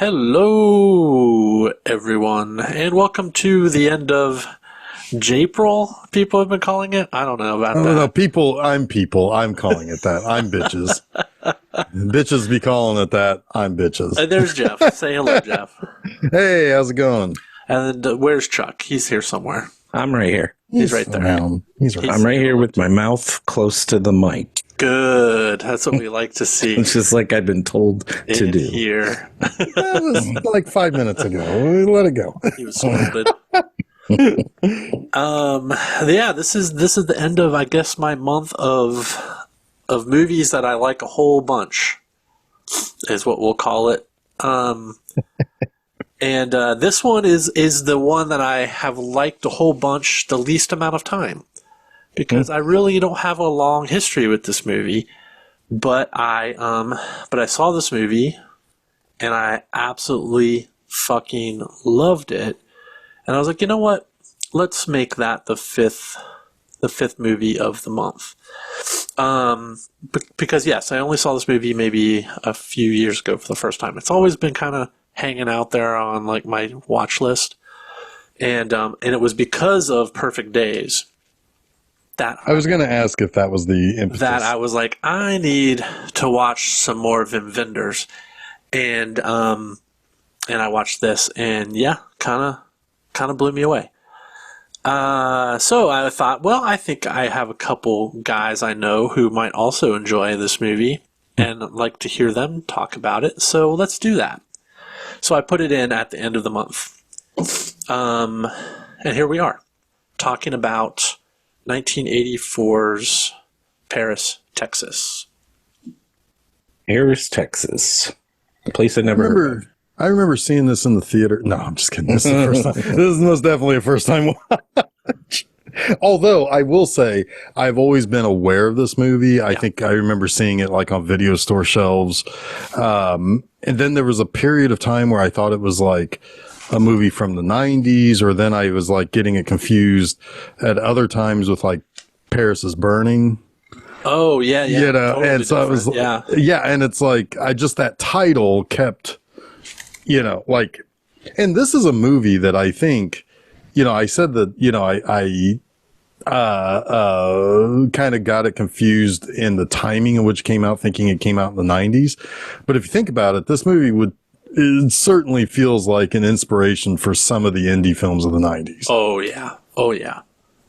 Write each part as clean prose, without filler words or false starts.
Hello, everyone, and welcome to the end of J-April, people have been calling it. I don't know about that. No, I'm calling it that. I'm bitches. Bitches be calling it that. I'm bitches. There's Jeff. Say hello, Jeff. Hey, how's it going? And where's Chuck? He's here somewhere. I'm right here. He's right there. I'm right here with my mouth close to the mic. Good. That's what we like to see. It's just like I've been told to do. Here. That was like 5 minutes ago. Let it go. He was scolded. Yeah, this is the end of, I guess, my month of movies that I like a whole bunch, is what we'll call it. And this one is the one that I have liked a whole bunch the least amount of time, because I really don't have a long history with this movie, but I saw this movie and I absolutely fucking loved it, and I was like, you know what? Let's make that the fifth movie of the month. Because yes, I only saw this movie maybe a few years ago for the first time. It's always been kind of hanging out there on like my watch list, and it was because of Perfect Days that I was going to ask if that was the impetus. That I was like, I need to watch some more Wim Wenders, and I watched this, and yeah, kind of blew me away. So I thought, well, I think I have a couple guys I know who might also enjoy this movie and like to hear them talk about it. So let's do that. So I put it in at the end of the month. And here we are, talking about 1984's Paris, Texas. Paris, Texas. A place I never heard of. I remember seeing this in the theater. No, I'm just kidding. This is the first time. This is most definitely a first time watch. Although I will say I've always been aware of this movie. I think I remember seeing it like on video store shelves. And then there was a period of time where I thought it was like a movie from the 90s, or then I was like getting it confused at other times with like Paris is Burning. Oh, yeah. You know, totally and so I was, yeah. And it's like, that title kept, you know, like, and this is a movie that I think, you know, I said that, you know, I kind of got it confused in the timing in which it came out, thinking it came out in the 90s. But if you think about it, this movie it certainly feels like an inspiration for some of the indie films of the 90s. Oh, yeah.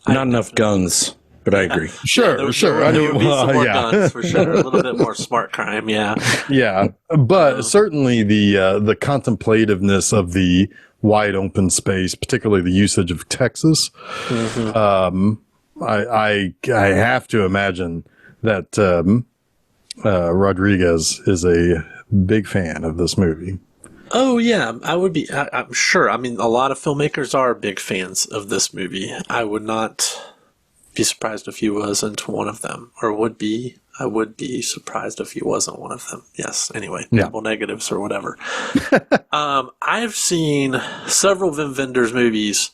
Not enough guns, but I agree. Sure. There would be some more guns, for sure. A little bit more smart crime, yeah. Yeah, but certainly the contemplativeness of the wide open space, particularly the usage of Texas. I have to imagine that Rodriguez is a big fan of this movie. Oh, yeah, I would be. I'm sure. I mean, a lot of filmmakers are big fans of this movie. I would not be surprised if he wasn't one of them, or would be. I would be surprised if he wasn't one of them. Yes, anyway, double negatives or whatever. I've seen several Wim Wenders movies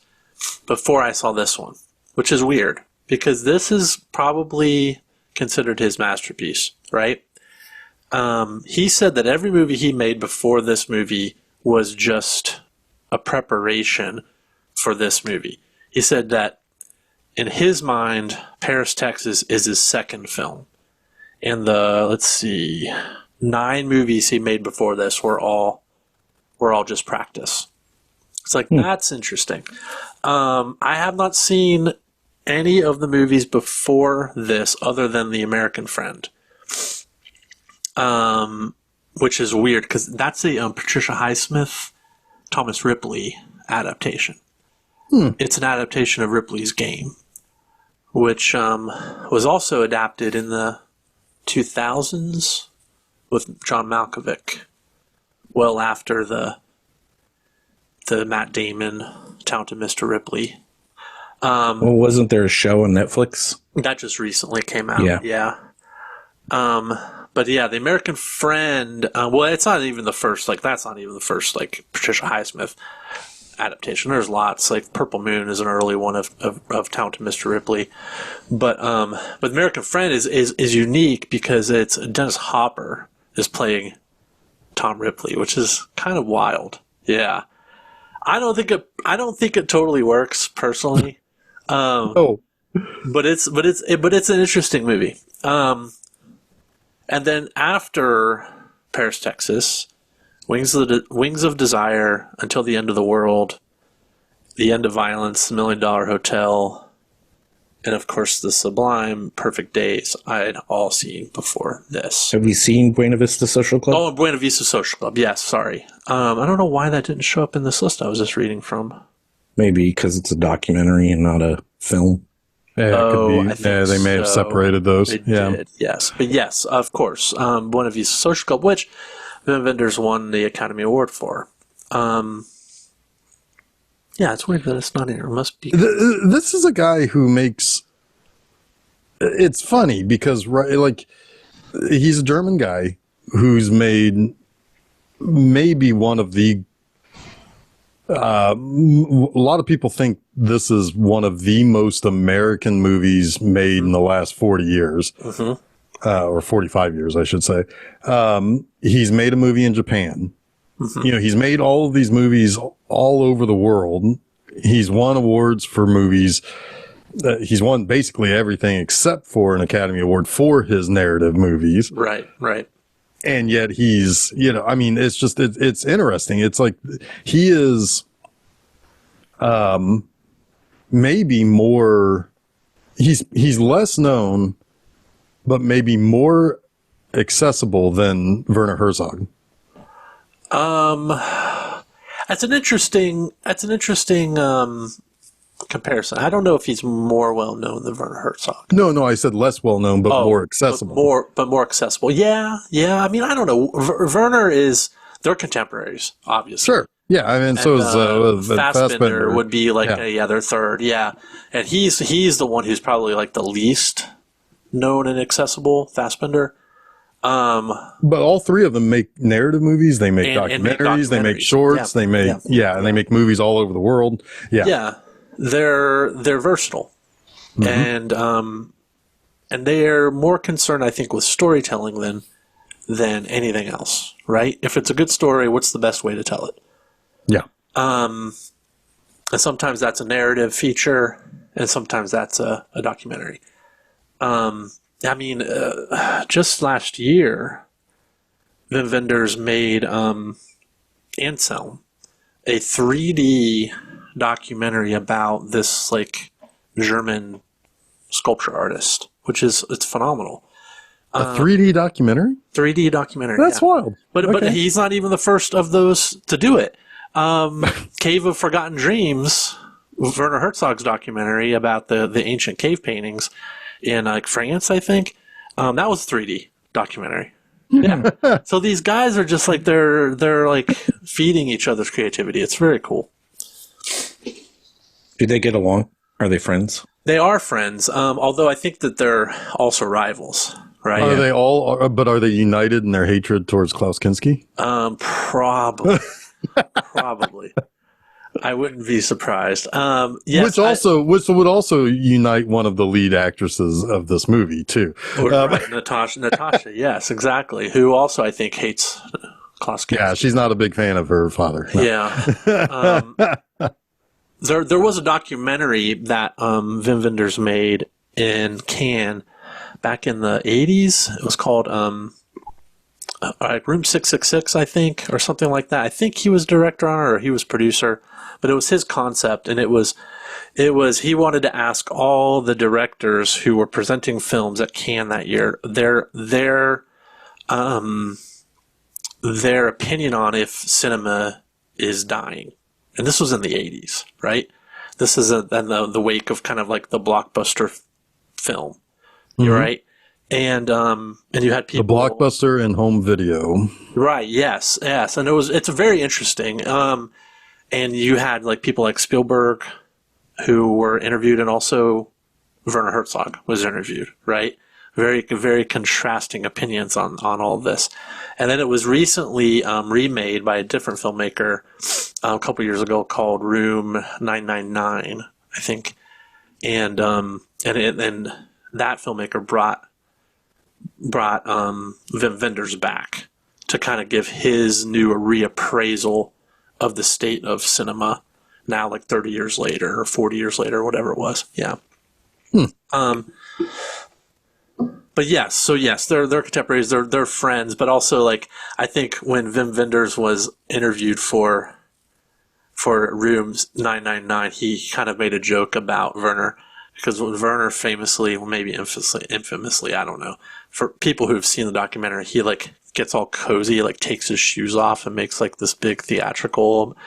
before I saw this one, which is weird, because this is probably considered his masterpiece, right? He said that every movie he made before this movie was just a preparation for this movie. He said that in his mind, Paris, Texas is his second film. And the 9 movies he made before this were all just practice. It's like, that's interesting. I have not seen any of the movies before this other than The American Friend. Which is weird, because that's a Patricia Highsmith, Thomas Ripley adaptation. It's an adaptation of Ripley's Game, which was also adapted in the 2000s with John Malkovich, well after the Matt Damon Talented Mr. Ripley. Well, wasn't there a show on Netflix? That just recently came out. Yeah. But yeah, The American Friend, well, it's not even the first, like, that's not even the first, like, Patricia Highsmith adaptation. There's lots, like Purple Moon is an early one of Talented Mr. Ripley. But The American Friend is unique because it's Dennis Hopper is playing Tom Ripley, which is kind of wild. Yeah. I don't think it totally works personally. Oh, But it's an interesting movie. And then after Paris, Texas, Wings of Desire, Until the End of the World, The End of Violence, $1 Million Hotel, and of course the sublime Perfect Days I had all seen before this. Have you seen Buena Vista Social Club? Oh, Buena Vista Social Club. Yes, sorry. I don't know why that didn't show up in this list I was just reading from. Maybe because it's a documentary and not a film. yeah, it could be. I think They may have so. separated those. They Yeah. did, yes. But yes, of course. Buena Vista Social Club, which Wim Wenders won the Academy Award for. Yeah, it's weird that it's not here. It must be. This is a guy who makes. It's funny because, right, like, he's a German guy who's made maybe one of the. A lot of people think this is one of the most American movies made in the last 40 years, or 45 years, I should say. He's made a movie in Japan. You know, he's made all of these movies all over the world. He's won awards for movies. He's won basically everything except for an Academy Award for his narrative movies. Right. And yet he's, you know, I mean, it's just, it's interesting. It's like he is maybe more, he's less known, but maybe more accessible than Werner Herzog. That's an interesting comparison. I don't know if he's more well known than Werner Herzog. No, I said less well known, but more accessible. But more accessible. Yeah. I mean, I don't know. Werner they're contemporaries, obviously. Sure. Yeah, I mean, so is Fassbender would be like, yeah. they're third. Yeah, and he's the one who's probably like the least known and accessible. Fassbender. But all three of them make narrative movies. They make documentaries. They make shorts. Yeah. They make and they make movies all over the world. Yeah. Yeah. They're versatile, and they're more concerned, I think, with storytelling than anything else. Right? If it's a good story, what's the best way to tell it? Yeah. And sometimes that's a narrative feature, and sometimes that's a documentary. I mean, just last year, Wim Wenders made Anselm, a 3D documentary about this like German sculpture artist, it's phenomenal. A 3D documentary? 3D documentary. That's wild. But he's not even the first of those to do it. Cave of Forgotten Dreams, Werner Herzog's documentary about the ancient cave paintings in like France, I think. That was a 3D documentary. Yeah. So these guys are just like they're like feeding each other's creativity. It's very cool. Do they get along? Are they friends? They are friends, although I think that they're also rivals, right? Are they all? But are they united in their hatred towards Klaus Kinski? Probably. Probably. I wouldn't be surprised. Yes, which would also unite one of the lead actresses of this movie too. Right, Natasha. Yes, exactly. Who also I think hates Klaus Kinski. Yeah, she's not a big fan of her father. No. Yeah. There was a documentary that Wim Wenders made in Cannes back in the 80s. It was called Room 666, I think, or something like that. I think he was director on it or he was producer, but it was his concept, and it was he wanted to ask all the directors who were presenting films at Cannes that year their opinion on if cinema is dying. And this was in the 80s, right? This is in the wake of kind of like the blockbuster film, right? And you had people, the blockbuster and home video, right? Yes, and it's very interesting. And you had like people like Spielberg who were interviewed, and also Werner Herzog was interviewed, right? Very, very contrasting opinions on all of this. And then it was recently remade by a different filmmaker a couple years ago called Room 999, I think. And that filmmaker brought Wim Wenders back to kind of give his new reappraisal of the state of cinema now, like 30 years later or 40 years later, whatever it was. Yeah. But yes, they're contemporaries, they're friends, but also like I think when Wim Wenders was interviewed for Rooms 999, he kind of made a joke about Werner, because Werner famously, maybe infamously, I don't know. For people who've seen the documentary, he like gets all cozy, like takes his shoes off and makes like this big theatrical,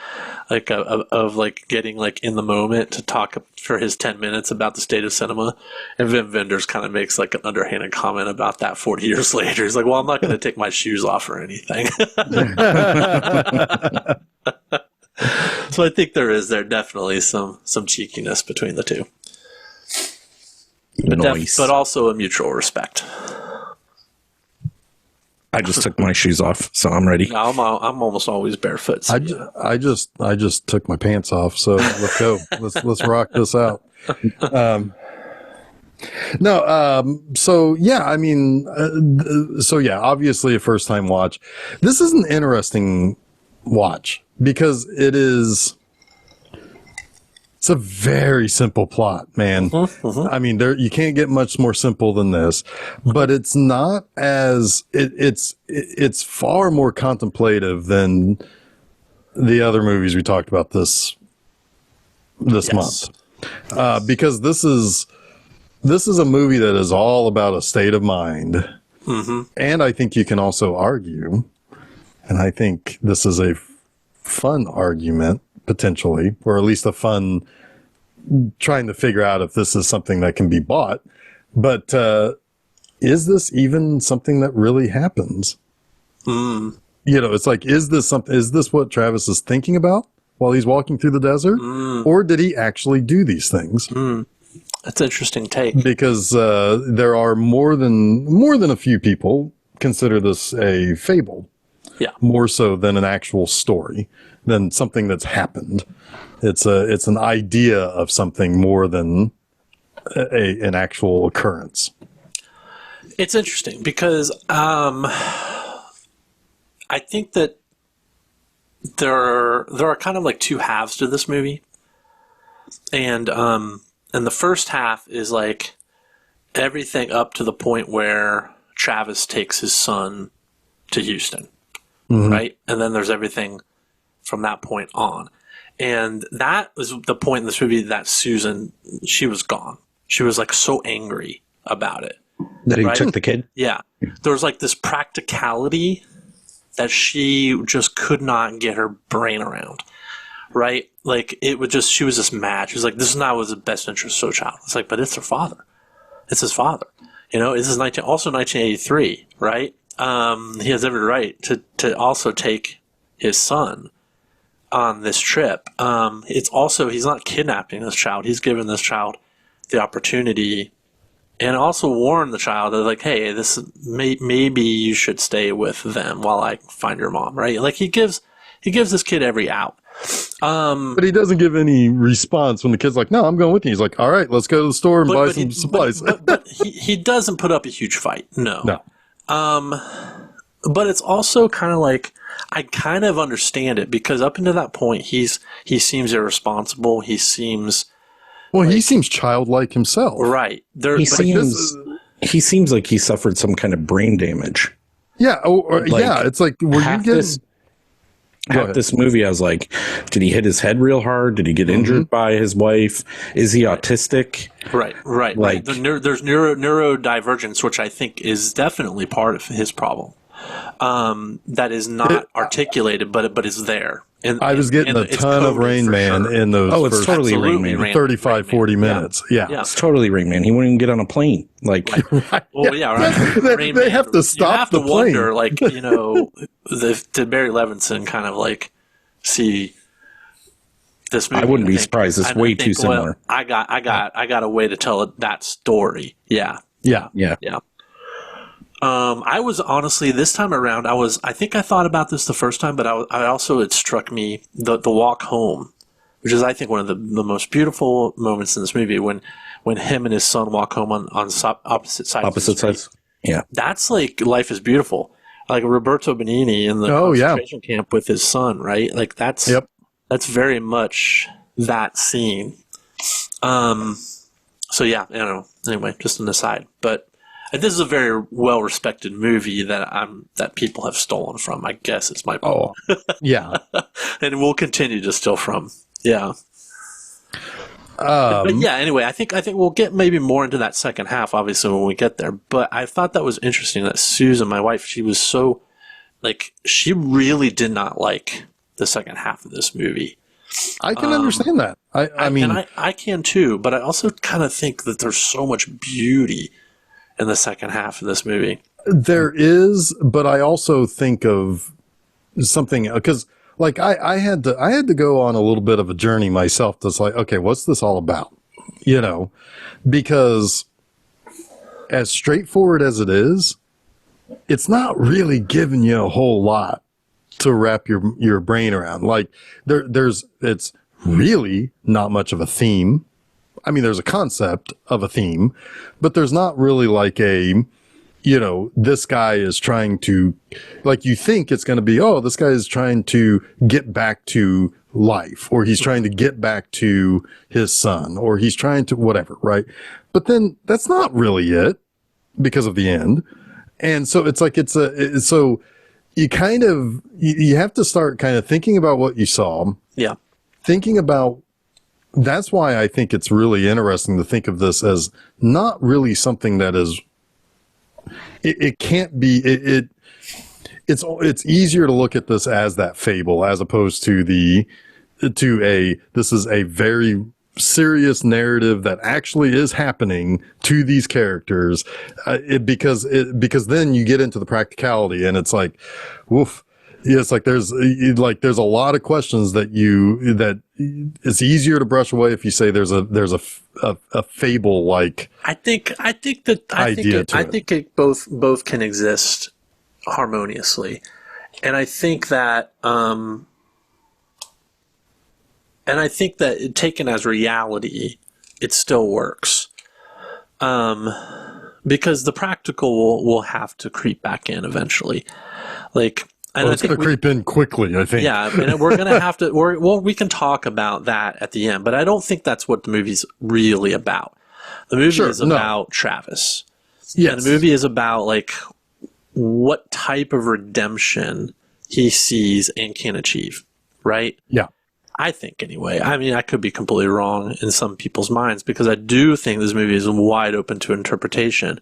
like of like getting like in the moment to talk for his 10 minutes about the state of cinema. And Wim Wenders kind of makes like an underhanded comment about that 40 years later. He's like, well, I'm not going to take my shoes off or anything. So I think there definitely some cheekiness between the two. Nice. But also a mutual respect. I just took my shoes off, so I'm ready. No, I'm almost always barefoot. So I just took my pants off. So let's go. let's rock this out. So yeah, I mean, obviously a first time watch. This is an interesting watch because it's a very simple plot, man. I mean, you can't get much more simple than this, but it's not as it's far more contemplative than the other movies we talked about this month. Because this is a movie that is all about a state of mind. And I think you can also argue, and I think this is a fun argument, potentially, or at least a fun trying to figure out if this is something that can be bought. But is this even something that really happens? It's like, is this what Travis is thinking about while he's walking through the desert? Or did he actually do these things? That's an interesting take. Because there are more than a few people consider this a fable. Yeah. More so than an actual story, than something that's happened. It's an idea of something more than an actual occurrence. It's interesting because I think that there are kind of like two halves to this movie, and the first half is like everything up to the point where Travis takes his son to Houston. Right? And then there's everything from that point on. And that was the point in this movie that Susan, she was gone. She was like so angry about it. That he took the kid? Yeah. There was like this practicality that she just could not get her brain around. Right? Like she was just mad. She was like, this is not what's the best interest of a child. It's like, but it's her father. It's his father. This is also 1983, right? He has every right to also take his son on this trip. It's also, he's not kidnapping this child. He's given this child the opportunity and also warned the child that like, hey, maybe you should stay with them while I find your mom, right? Like he gives this kid every out. But he doesn't give any response when the kid's like, no, I'm going with you. He's like, all right, let's go to the store and buy some supplies. But he doesn't put up a huge fight. No. But it's also kind of like, I kind of understand it because up until that point, he seems irresponsible. He seems he seems childlike himself, right? He seems like he suffered some kind of brain damage. Yeah, it's like half this movie, I was like, did he hit his head real hard? Did he get injured by his wife? Is he autistic? Right. Like, there's neurodivergence, which I think is definitely part of his problem. That is not articulated, but is there. And I was getting a ton of Rain Man in those. Oh, it's totally Rain Man. 35, 40 minutes. Yeah. It's totally Rain Man. He wouldn't even get on a plane. Like, well, yeah, right. They have to stop the plane. You have to wonder, like, did Barry Levinson kind of like see this movie? I wouldn't be surprised. It's way too similar. I got a way to tell that story. Yeah. I was honestly, this time around, I think I thought about this the first time, but I also, it struck me, the walk home, which is, I think, one of the most beautiful moments in this movie when him and his son walk home on opposite sides. Opposite sides. Yeah. That's like, life is beautiful. like Roberto Benigni in the concentration camp with his son, right? Like that's very much that scene. So yeah, I don't know. Anyway, just an aside, but this is a very well-respected movie that people have stolen from, I guess is my point. Yeah. And we'll continue to steal from. Yeah. But yeah, anyway, I think we'll get maybe more into that second half, obviously, when we get there. But I thought that was interesting that Susan, my wife, she was so, like, she really did not like the second half of this movie. I can understand that. I mean, I can too, but I also kind of think that there's so much beauty in the second half of this movie. There is, but I also think of something, because like I had to go on a little bit of a journey myself that's like, okay, what's this all about? You know, because as straightforward as it is, it's not really giving you a whole lot to wrap your brain around. Like it's really not much of a theme. I mean, there's a concept of a theme, but there's not really like this guy is trying to, like, you think it's going to be, oh, this guy is trying to get back to life, or he's trying to get back to his son, or he's trying to whatever, right? But then that's not really it because of the end. And so it's like, so you kind of, you have to start kind of thinking about what you saw. Yeah. Thinking about, that's why I think it's really interesting to think of this as not really something that is, it can't be, it's easier to look at this as that fable as opposed to this is a very serious narrative that actually is happening to these characters, because then you get into the practicality and it's like, woof. Yeah, it's like there's a lot of questions that it's easier to brush away if you say there's a fable like. I think it both can exist harmoniously, and I think that taken as reality, it still works, because the practical will have to creep back in eventually, like. And it's going to creep in quickly, I think. Yeah, and we're going to have to. We can talk about that at the end, but I don't think that's what the movie's really about. The movie is about Travis. Yes. And the movie is about like what type of redemption he sees and can achieve, right? Yeah. I think anyway. I mean, I could be completely wrong in some people's minds because I do think this movie is wide open to interpretation.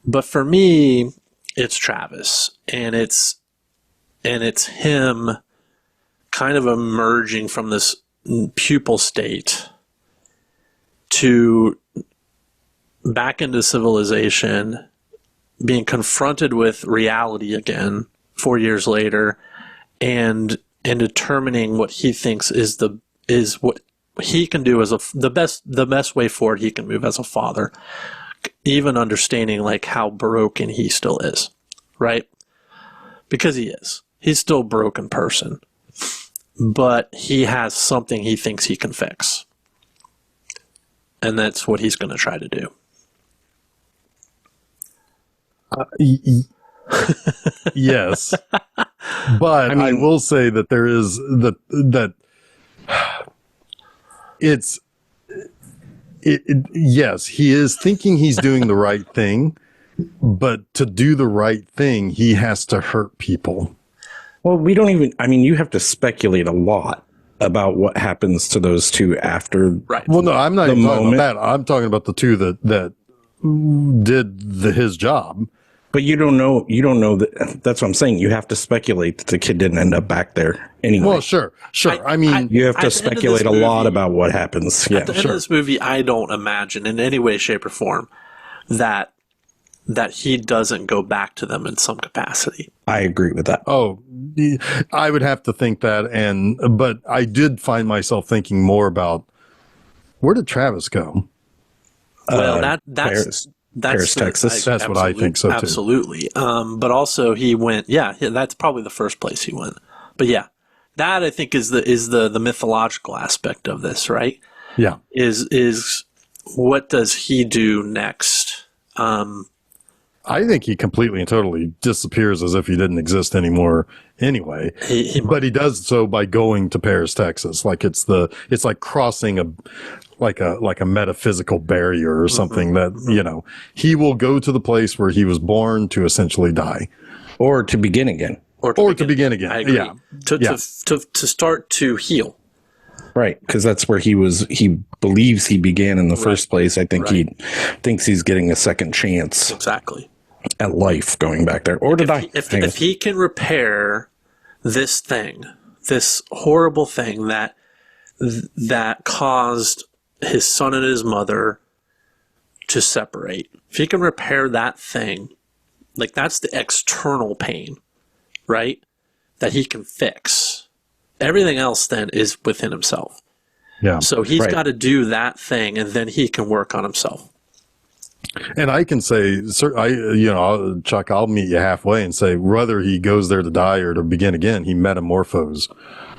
But for me, it's Travis, and it's him kind of emerging from this pupil state to back into civilization, being confronted with reality again 4 years later, and determining what he thinks is what he can do as the best way forward he can move as a father, even understanding like how broken he still is, right? Because he is. He's still a broken person, but he has something he thinks he can fix. And that's what he's going to try to do. Yes. But I will say that there is that yes, he is thinking he's doing the right thing, but to do the right thing, he has to hurt people. Well, you have to speculate a lot about what happens to those two after. Right. Well, no, I'm not even talking about that. I'm talking about the two that did his job. But you don't know that. That's what I'm saying. You have to speculate that the kid didn't end up back there anyway. Well, sure. I mean, you have to speculate a lot about what happens. At the end of this movie, I don't imagine in any way, shape, or form that he doesn't go back to them in some capacity. I agree with that. Oh, I would have to think that, but I did find myself thinking more about where did Travis go? Well, that's Paris, Texas. That's what I think so too. Absolutely. But also he went. Yeah, that's probably the first place he went. But yeah, that I think is the mythological aspect of this, right? Yeah. Is what does he do next? I think he completely and totally disappears as if he didn't exist anymore anyway. But he does so by going to Paris, Texas. Like it's like crossing a metaphysical barrier or something that, you know, he will go to the place where he was born to essentially die. Or to begin again. Or to begin again. I agree. Yeah. To start to heal. Right, because that's where he believes he began in the first place. I think he thinks he's getting a second chance. Exactly. At life going back there. Or to die. If he can repair this thing, this horrible thing that caused his son and his mother to separate, if he can repair that thing, like that's the external pain, right? That he can fix. Everything else then is within himself. Yeah. So he's got to do that thing, and then he can work on himself. And I can say, Chuck, I'll meet you halfway and say whether he goes there to die or to begin again, he metamorphoses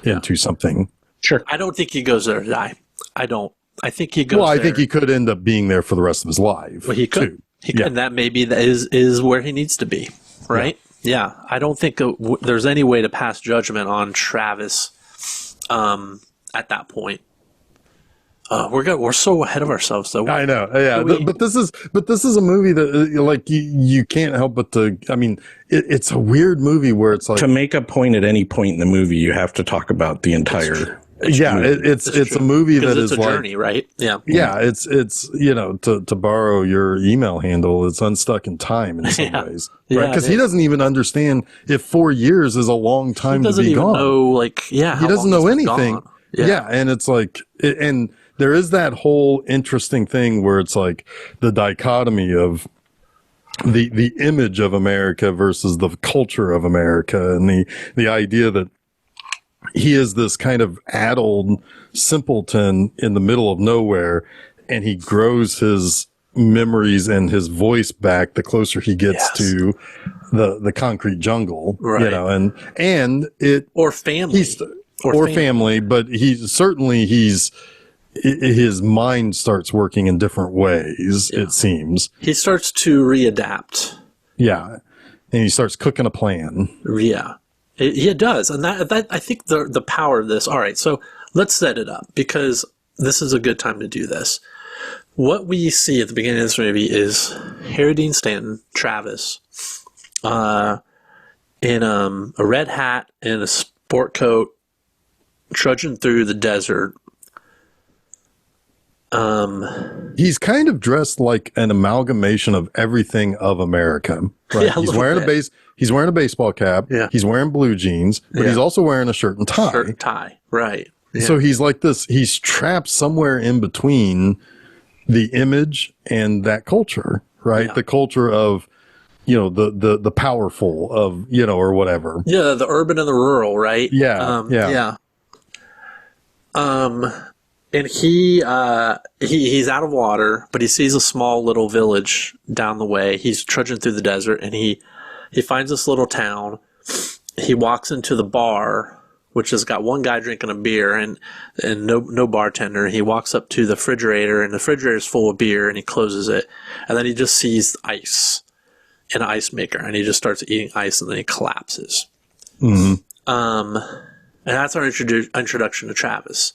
into something. Sure. I don't think he goes there to die. I don't. I think he goes. Well, I there. think he could end up being there for the rest of his life. Well, he could. Too. He could, and that maybe is where he needs to be, right? Yeah. I don't think there's any way to pass judgment on Travis at that point. We're so ahead of ourselves, though. I know, yeah. But this is a movie that like you can't help but to. I mean, it's a weird movie where it's like to make a point at any point in the movie, you have to talk about the entire. It's a movie that is a journey, right? Yeah, yeah. It's to borrow your email handle, it's unstuck in time in some ways, right? Because he doesn't even understand if 4 years is a long time to be gone. He doesn't know anything. Yeah, and it's like and. There is that whole interesting thing where it's like the dichotomy of the image of America versus the culture of America, and the idea that he is this kind of addled simpleton in the middle of nowhere, and he grows his memories and his voice back the closer he gets to the concrete jungle, right. You know, and it or family or family, but his mind starts working in different ways, it seems. He starts to readapt. Yeah. And he starts cooking a plan. Yeah. It does. And that I think the power of this. All right, so let's set it up because this is a good time to do this. What we see at the beginning of this movie is Harry Dean Stanton, Travis, in a red hat and a sport coat, trudging through the desert. He's kind of dressed like an amalgamation of everything of America, right? Yeah, he's wearing a baseball cap. Yeah. He's wearing blue jeans, but he's also wearing a shirt and tie. Shirt and tie, right. Yeah. So he's like this, he's trapped somewhere in between the image and that culture, right? Yeah. The culture of, the powerful of, or whatever. Yeah. The urban and the rural, right? Yeah. Yeah. And he's out of water, but he sees a small little village down the way. He's trudging through the desert, and he finds this little town. He walks into the bar, which has got one guy drinking a beer and no bartender. He walks up to the refrigerator, and the refrigerator is full of beer, and he closes it. And then he just sees ice in an ice maker, and he just starts eating ice, and then he collapses. Mm-hmm. And that's our introduction to Travis.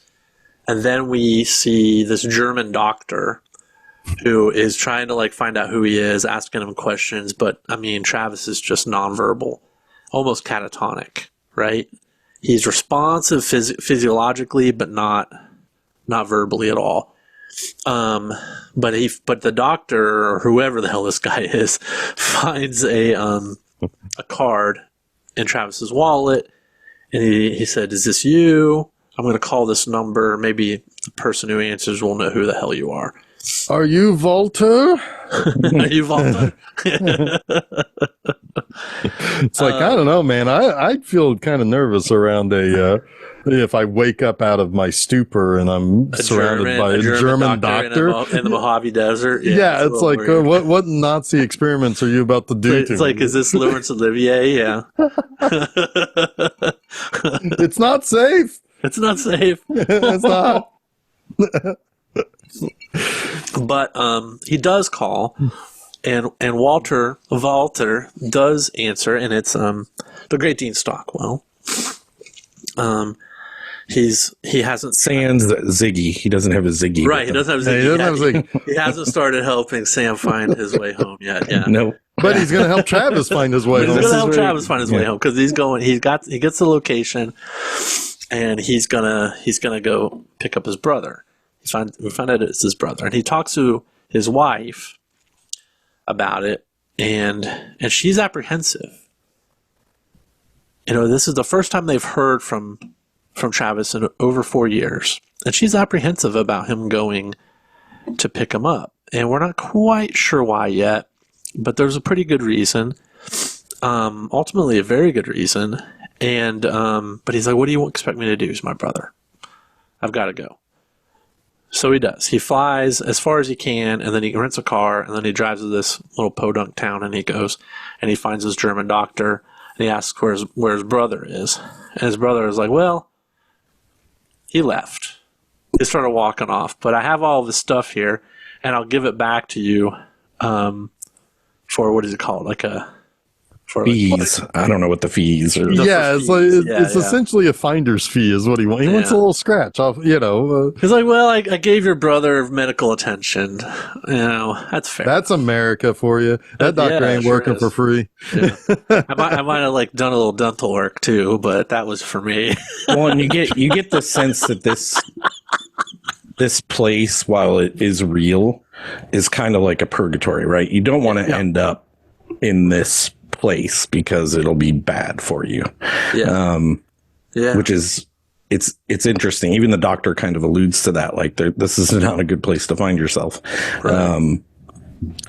And then we see this German doctor who is trying to find out who he is, asking him questions. But I mean, Travis is just nonverbal, almost catatonic, right? He's responsive physiologically, but not verbally at all. But the doctor or whoever the hell this guy is finds a card in Travis's wallet, and he said, "Is this you? I'm going to call this number. Maybe the person who answers will know who the hell you are." Are you Walter? Are you Walter? It's like, I don't know, man. I'd feel kind of nervous around if I wake up out of my stupor and I'm surrounded by a German doctor in the Mojave Desert. Yeah, it's like, what Nazi experiments are you about to do it's like, is this Laurence Olivier? Yeah. It's not safe. It's not safe. It's not. But he does call, and Walter does answer, and it's the great Dean Stockwell. He hasn't Sans Ziggy. He doesn't have a Ziggy. right. He doesn't have Ziggy. He doesn't have Ziggy. He hasn't started helping Sam find his way home yet. Yeah. No. But he's going to help Travis find his way He's home. going to help Travis find his way home because he gets the location, and he's gonna go pick up his brother. We find out it's his brother, and he talks to his wife about it, and she's apprehensive. You know, this is the first time they've heard from Travis in over 4 years, and she's apprehensive about him going to pick him up, and we're not quite sure why yet, but there's a pretty good reason, ultimately a very good reason, and but he's like, what do you expect me to do? He's my brother. I've got to go. So he does. He flies as far as he can, and then he rents a car, and then he drives to this little podunk town, and he goes, and he finds his German doctor, and he asks where his brother is. And his brother is like, well, he left. He started walking off, but I have all this stuff here, and I'll give it back to you for, what is it called? Fees. I don't know what the fees are. Yeah, it's like it's essentially a finder's fee is what he wants. He wants a little scratch off, you know. He's like, well, I gave your brother medical attention. You know, that's fair. That's America for you. That doctor ain't working for free. Yeah. I might have like done a little dental work too, but that was for me. Well, and you get the sense that this place, while it is real, is kind of like a purgatory, right? You don't want to end up in this place because it'll be bad for you. Which is it's interesting. Even the doctor kind of alludes to that, like this is not a good place to find yourself. Right.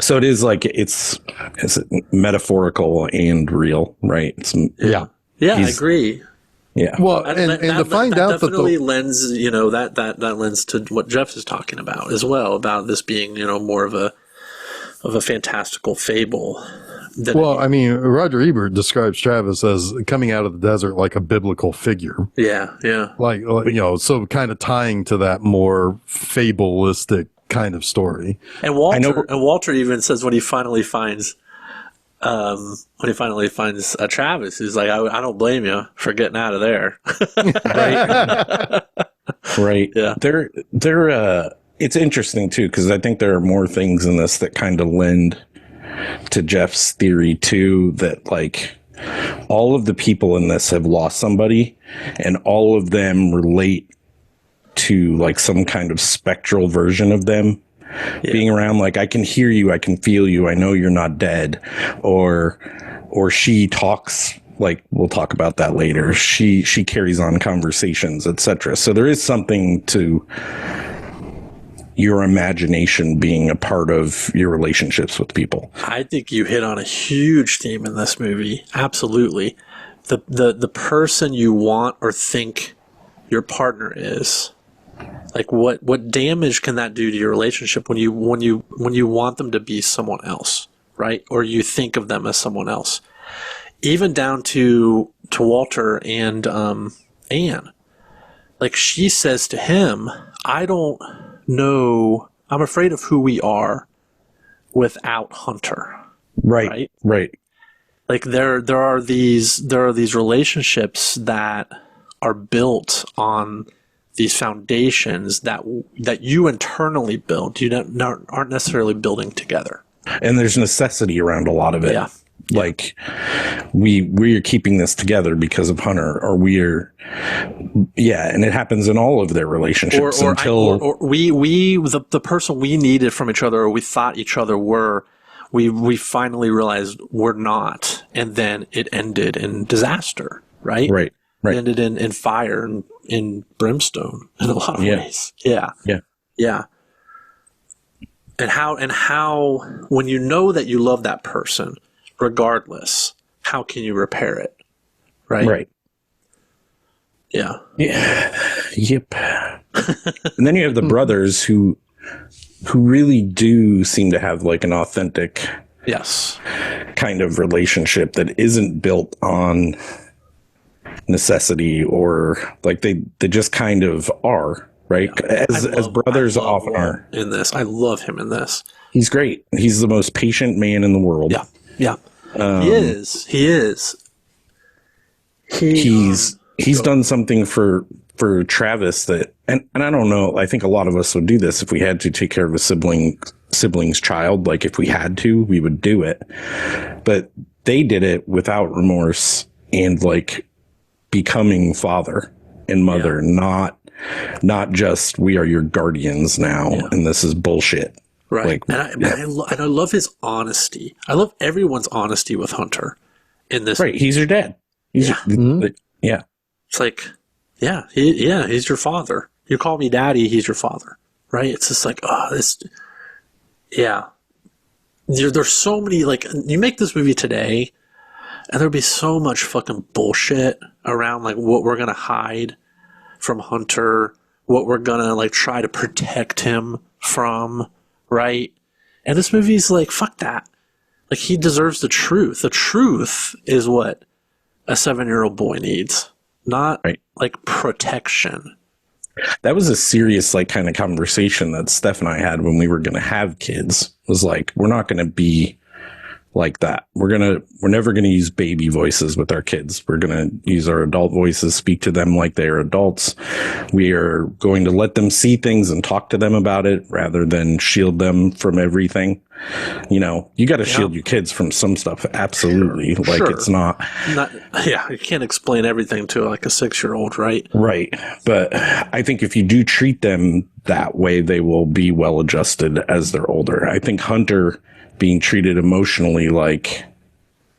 So it is like it's metaphorical and real, right? I agree. Yeah. Well, and to find out that definitely lends, you know, that lends to what Jeff is talking about as well, about this being, you know, more of a fantastical fable. Well, I mean, Roger Ebert describes Travis as coming out of the desert like a biblical figure. Yeah, yeah. Like you know, so kind of tying to that more fabulistic kind of story. And Walter even says when he finally finds Travis, he's like, I don't blame you for getting out of there. Right. Right. Yeah. They're it's interesting too, because I think there are more things in this that kind of lend to Jeff's theory too, that like all of the people in this have lost somebody, and all of them relate to like some kind of spectral version of them being around. Like, I can hear you, I can feel you, I know you're not dead. Or she talks, like, we'll talk about that later. She carries on conversations, etc. So there is something to your imagination being a part of your relationships with people. I think you hit on a huge theme in this movie. Absolutely. The person you want or think your partner is. Like, what damage can that do to your relationship when you want them to be someone else, right? Or you think of them as someone else. Even down to Walter and Anne. Like, she says to him, I don't know, I'm afraid of who we are without Hunter. Right. Like, there are these relationships that are built on these foundations that you internally build. You aren't necessarily building together. And there's necessity around a lot of it. Yeah. Like, we're keeping this together because of Hunter, or and it happens in all of their relationships or the person we needed from each other, or we thought each other were, we finally realized we're not, and then it ended in disaster, right? Right. It ended in fire and in brimstone in a lot of ways. Yeah. And how when you know that you love that person, regardless, how can you repair it? Right. Yeah. Yep. And then you have the brothers who really do seem to have like an authentic kind of relationship that isn't built on necessity, or like they just kind of are. right? As brothers often Wim are. in this. I love him in this. He's great. He's the most patient man in the world. Yeah, yeah. He is. He is. He's done something for Travis that, and I don't know, I think a lot of us would do this if we had to take care of a sibling's child. Like if we had to, we would do it. But they did it without remorse and like becoming father and mother, not just we are your guardians now and this is bullshit. Right. Like, and I love his honesty. I love everyone's honesty with Hunter in this. Right. He's your dad. He's yeah. It's like, he's your father. You call me daddy, he's your father. Right? It's just like, there's so many, like, you make this movie today, and there'd be so much fucking bullshit around, like, what we're going to hide from Hunter, what we're going to, like, try to protect him from, right? And this movie's like, fuck that. Like, he deserves the truth. The truth is what a 7-year-old boy needs, not like protection. That was a serious, like, kind of conversation that Steph and I had when we were going to have kids. It was like, we're not going to be like that. We're never going to use baby voices with our kids. We're going to use our adult voices, speak to them like they are adults. We are going to let them see things and talk to them about it rather than shield them from everything. You know, you got to shield your kids from some stuff. Absolutely. It's not, you can't explain everything to like a 6-year-old, right? Right. But I think if you do treat them that way, they will be well adjusted as they're older. I think Hunter being treated emotionally like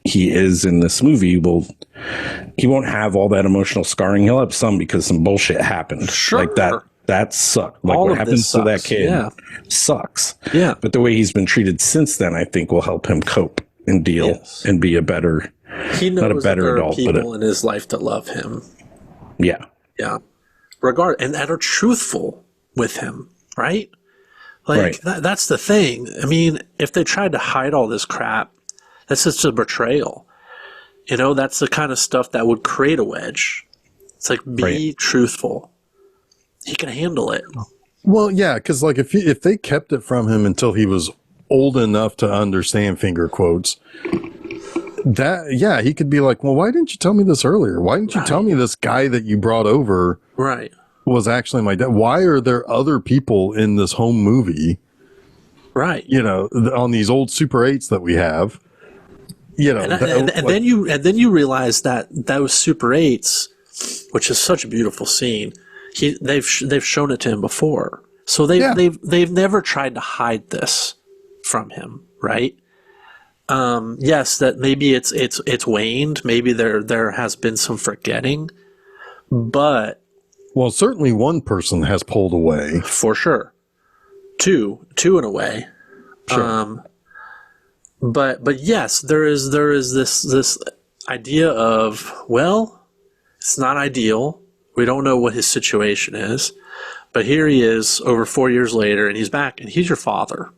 he is in this movie, he won't have all that emotional scarring. He'll have some because some bullshit happened. Sure. Like that sucks. Like all what happens to that kid sucks. Yeah. But the way he's been treated since then, I think will help him cope and deal and be a better, he knows not a better that there adult, are people in his life that love him. Yeah. Yeah. And are truthful with him, right? Like, that's the thing. I mean, if they tried to hide all this crap, that's just a betrayal. You know, that's the kind of stuff that would create a wedge. It's like, be truthful. He can handle it. Well, yeah, because like if they kept it from him until he was old enough to understand finger quotes, he could be like, well, why didn't you tell me this earlier? Why didn't you tell me this guy that you brought over was actually my dad? Why are there other people in this home movie? Right. You know, on these old Super 8s that we have. You know, and then you realize that those Super 8s, which is such a beautiful scene, they've shown it to him before. So they've never tried to hide this from him, right? Yes, that maybe it's waned. Maybe there has been some forgetting, but certainly one person has pulled away for sure. Two in a way. Sure. But yes, there is this idea of, well, it's not ideal. We don't know what his situation is, but here he is over 4 years later, and he's back, and he's your father.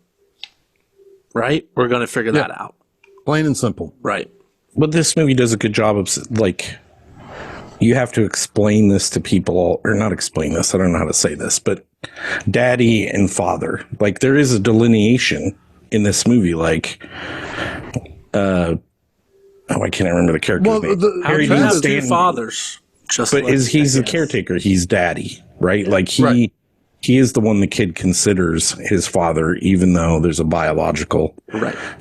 Right? We're going to figure that out. Plain and simple. Right. But this movie does a good job of, like, you have to explain this to people, or not explain this, I don't know how to say this, but daddy and father. Like, there is a delineation in this movie, like, I can't remember the character's name. Harry Dean Stanton. Two fathers. He's the caretaker. He's daddy, right? Like he is the one the kid considers his father, even though there's a biological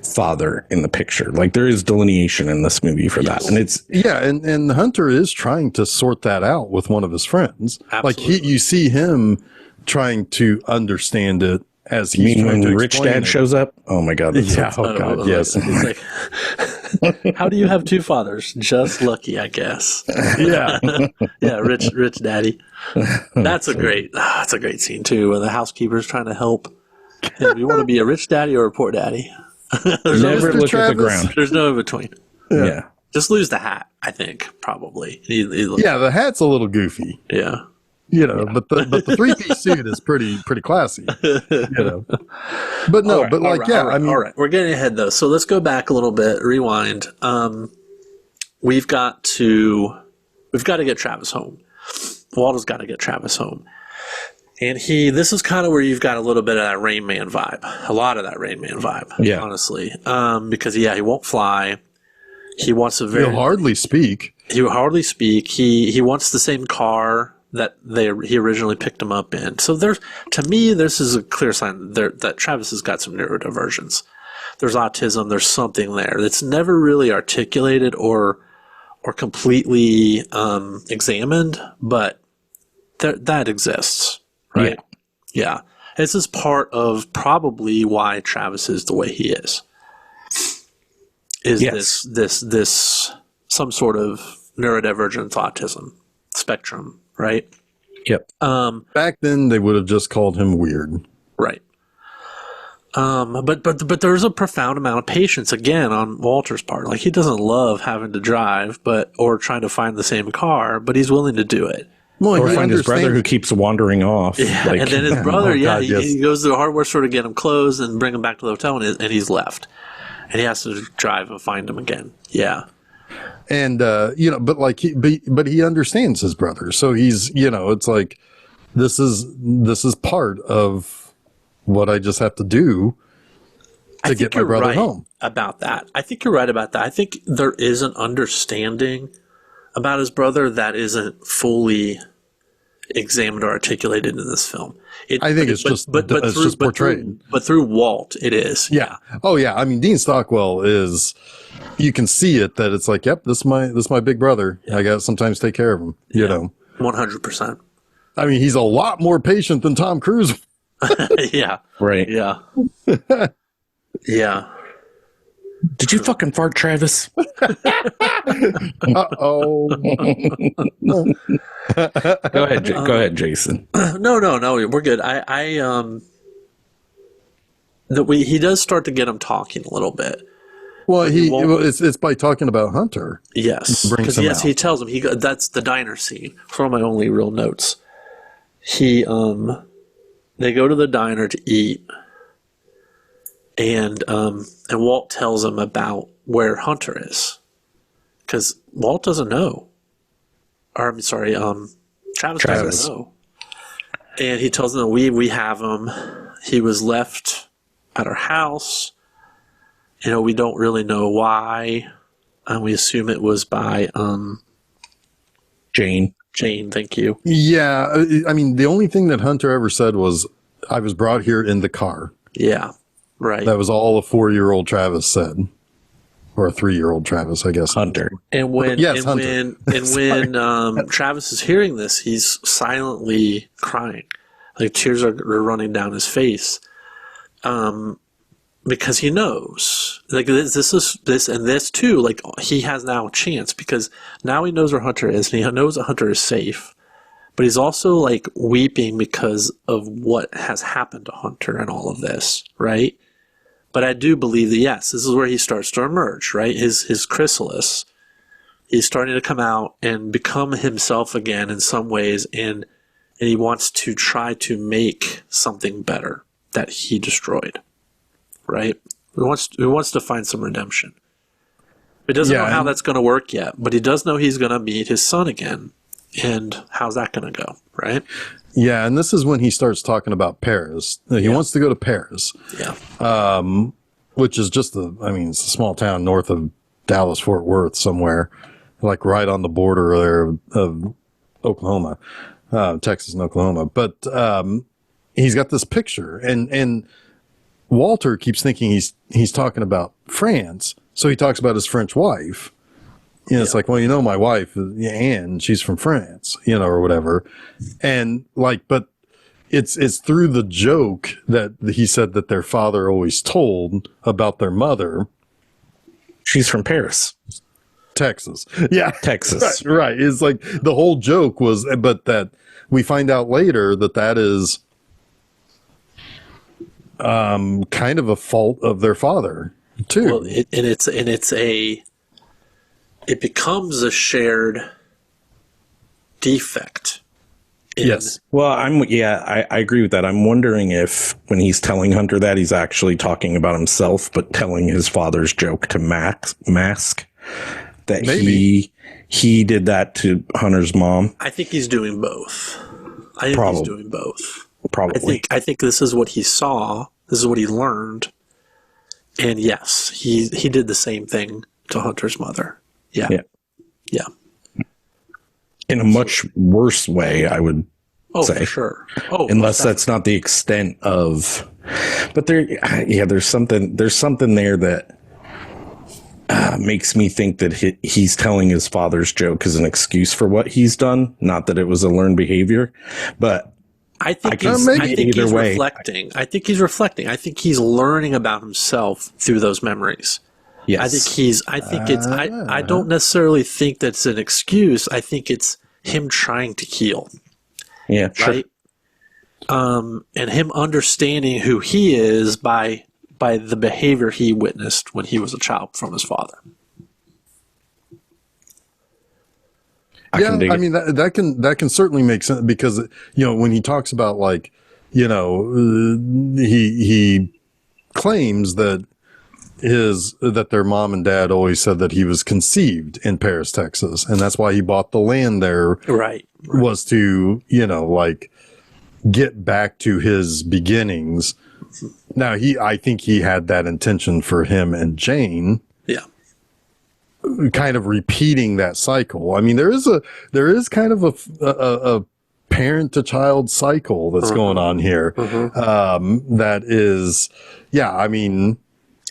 father in the picture. Like there is delineation in this movie for that, and it's and Hunter is trying to sort that out with one of his friends. Absolutely. Like you see him trying to understand it as he's trying to Rich Dad shows up. Oh my God! Yes. Like, how do you have two fathers? Just lucky, I guess. Yeah. Rich Daddy. That's a great scene too, where the housekeeper's trying to help him. You want to be a rich daddy or a poor daddy? Never look at the ground. There's no in between. Yeah. Just lose the hat, I think, probably. The hat's a little goofy. Yeah. You know, but the 3-piece suit is pretty classy. You know, but no, all right. We're getting ahead though, so let's go back a little bit. Rewind. We've got to get Travis home. Waldo's got to get Travis home, And this is kind of where you've got a little bit of that Rain Man vibe, a lot of that Rain Man vibe, honestly. Because, he won't fly. He wants a He'll hardly speak. He will hardly speak. He wants the same car that he originally picked him up in. So to me, this is a clear sign that Travis has got some neurodivergence. There's autism. There's something there that's never really articulated or completely examined, but that exists, right? Yeah. This is part of probably why Travis is the way he is. This some sort of neurodivergent autism spectrum, right? Yep. Back then, they would have just called him weird. Right. But there's a profound amount of patience again on Walter's part. Like, he doesn't love having to drive, or trying to find the same car, but he's willing to do it. Well, Or find his brother who keeps wandering off. Yeah, and then his brother, he goes to the hardware store to get him clothes and bring him back to the hotel, and he's left. And he has to drive and find him again. Yeah. And, but he understands his brother. So he's, it's like, this is part of what I just have to do to get my brother home. About that. I think you're right about that. I think there is an understanding about his brother that isn't fully examined or articulated in this film. I think it's just portrayed. But through Walt, it is. Yeah. Oh, yeah. I mean, Dean Stockwell is. You can see it that it's like, yep, this is my big brother. Yeah. I got to sometimes take care of him. You know, 100%. I mean, he's a lot more patient than Tom Cruise. Yeah. Right. Yeah. Yeah. Did you fucking fart, Travis? Uh-oh. Go ahead, Jason. No, we're good. He does start to get him talking a little bit. Well, it's by talking about Hunter. Yes, because he tells him that's the diner scene. It's one of my only real notes. They go to the diner to eat, and Walt tells him about where Hunter is, because Walt doesn't know. Or I'm sorry, Travis doesn't know, and he tells them that we have him. He was left at our house. We don't really know why. We assume it was by Jane. Jane, thank you. Yeah, I mean, the only thing that Hunter ever said was, "I was brought here in the car." Yeah, right. That was all a 4-year-old Travis said, or a 3-year-old Travis, I guess. Hunter. And when Travis is hearing this, he's silently crying, like tears are running down his face. Because he knows, like this too, like he has now a chance because now he knows where Hunter is and he knows that Hunter is safe, but he's also like weeping because of what has happened to Hunter and all of this, right? But I do believe that yes, this is where he starts to emerge, right? His chrysalis, he's starting to come out and become himself again in some ways, and he wants to try to make something better that he destroyed. Right? He wants to find some redemption. He doesn't know how that's going to work yet, but he does know he's going to meet his son again. And how's that going to go? Right? Yeah, and this is when he starts talking about Paris. He wants to go to Paris. Yeah. Which is just it's a small town north of Dallas, Fort Worth, somewhere, like right on the border there of Oklahoma, Texas and Oklahoma. But he's got this picture, and Walter keeps thinking he's talking about France, so he talks about his French wife. It's like, well, my wife, Anne, she's from France, or whatever. And but it's through the joke that he said that their father always told about their mother. She's from Paris. Texas. Yeah. Texas. Right. It's like the whole joke was, but that we find out later that is kind of a fault of their father too. Well, it becomes a shared defect. Yes. Well, I agree with that. I'm wondering if when he's telling Hunter that he's actually talking about himself, but telling his father's joke to mask that Maybe. he did that to Hunter's mom. I think he's doing both. He's doing both. probably. I think this is what he saw. This is what he learned. And yes, he did the same thing to Hunter's mother. Yeah. Yeah. Yeah. In a much worse way, I would say. For sure. Oh, unless that's not the extent of, but there's something there that makes me think that he's telling his father's joke as an excuse for what he's done. Not that it was a learned behavior, but I think either he's way. reflecting. I think he's reflecting. I think he's learning about himself through those memories. Yes. I don't necessarily think that's an excuse. I think it's him trying to heal. Yeah, sure. Right? And him understanding who he is by the behavior he witnessed when he was a child from his father. I mean that can certainly make sense, because when he talks about, like, he claims that their mom and dad always said that he was conceived in Paris, Texas, and that's why he bought the land there. Right. Was to, like, get back to his beginnings. Now, I think he had that intention for him and Jane. Yeah. Kind of repeating that cycle. I mean, there is kind of a parent to child cycle that's going on here. That is, I mean,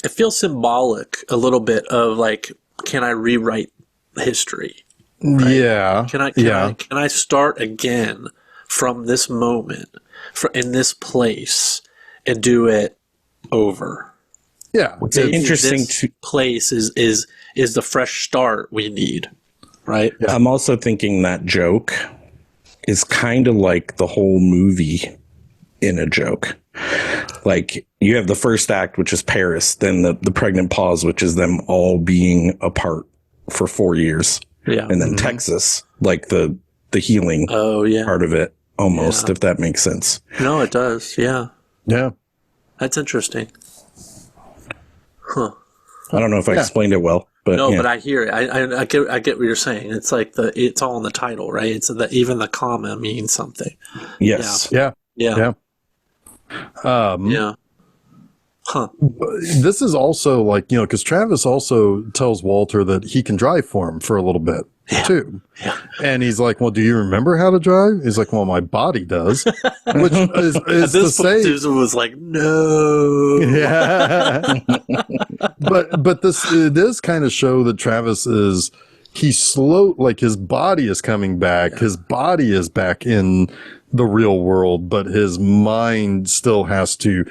it feels symbolic a little bit of, like, can I rewrite history? Right? Yeah. Can I start again from this moment, in this place, and do it over? Yeah. What's interesting this place is the fresh start we need, right? Yeah. I'm also thinking that joke is kind of like the whole movie in a joke. Like, you have the first act, which is Paris, then the pregnant pause, which is them all being apart for 4 years. Yeah. And then Texas, like the healing part of it, almost, if that makes sense. No, it does. Yeah. Yeah. That's interesting. Huh. I don't know if I explained it well, but no, but I hear it. I get what you're saying. It's like it's all in the title, right? It's that even the comma means something. Yes. Yeah. Yeah. Huh. This is also, like, because Travis also tells Walter that he can drive for him for a little bit too. Yeah. And he's like, well, do you remember how to drive? He's like, well, my body does. Which is to say, Susan was like, no. Yeah. but this kind of show that Travis he's slow, like, his body is coming back. Yeah. His body is back in the real world, but his mind still has to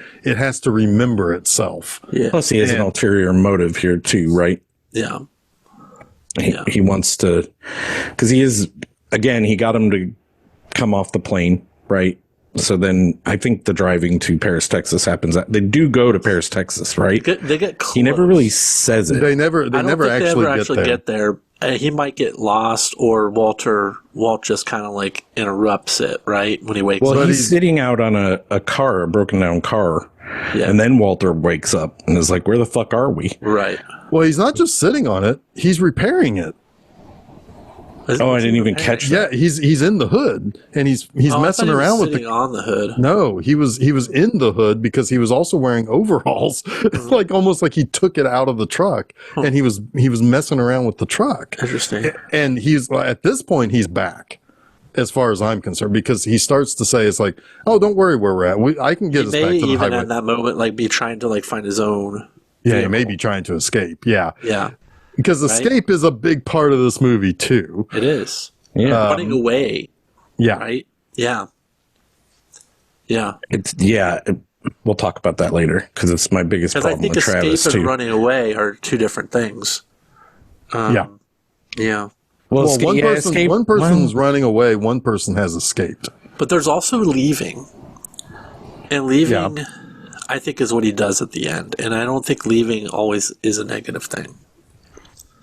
remember itself. Yeah. Plus he has an ulterior motive here too, right? Yeah. He wants to, because he got him to come off the plane, right? So then I think the driving to Paris, Texas happens. They do go to Paris, Texas, right? They get close. He never really says it. They never actually get there. He might get lost, or Walt just kind of, like, interrupts it, right, when he wakes up. Well, he's sitting out on a broken down car, and then Walter wakes up and is like, where the fuck are we? Right. Well, he's not just sitting on it, he's repairing it. Oh, I didn't even catch that. Yeah, he's in the hood, and he's messing around with on the hood. No, he was in the hood because he was also wearing overalls, like, almost like he took it out of the truck, and he was messing around with the truck. Interesting. And he's, at this point, he's back, as far as I'm concerned, because he starts to say, it's like, oh, don't worry where we're at. I can get us back to the highway. Even at that moment, like, be trying to, like, find his own. Yeah, he may be trying to escape. Yeah. Yeah. Because escape is a big part of this movie too. It is. Yeah. Running away. Yeah. Right? Yeah. Yeah. We'll talk about that later, because it's my biggest problem with Travis, too. Escape and running away are two different things. Yeah. Well, one person's running away, one person has escaped. But there's also leaving. And leaving, I think, is what he does at the end. And I don't think leaving always is a negative thing.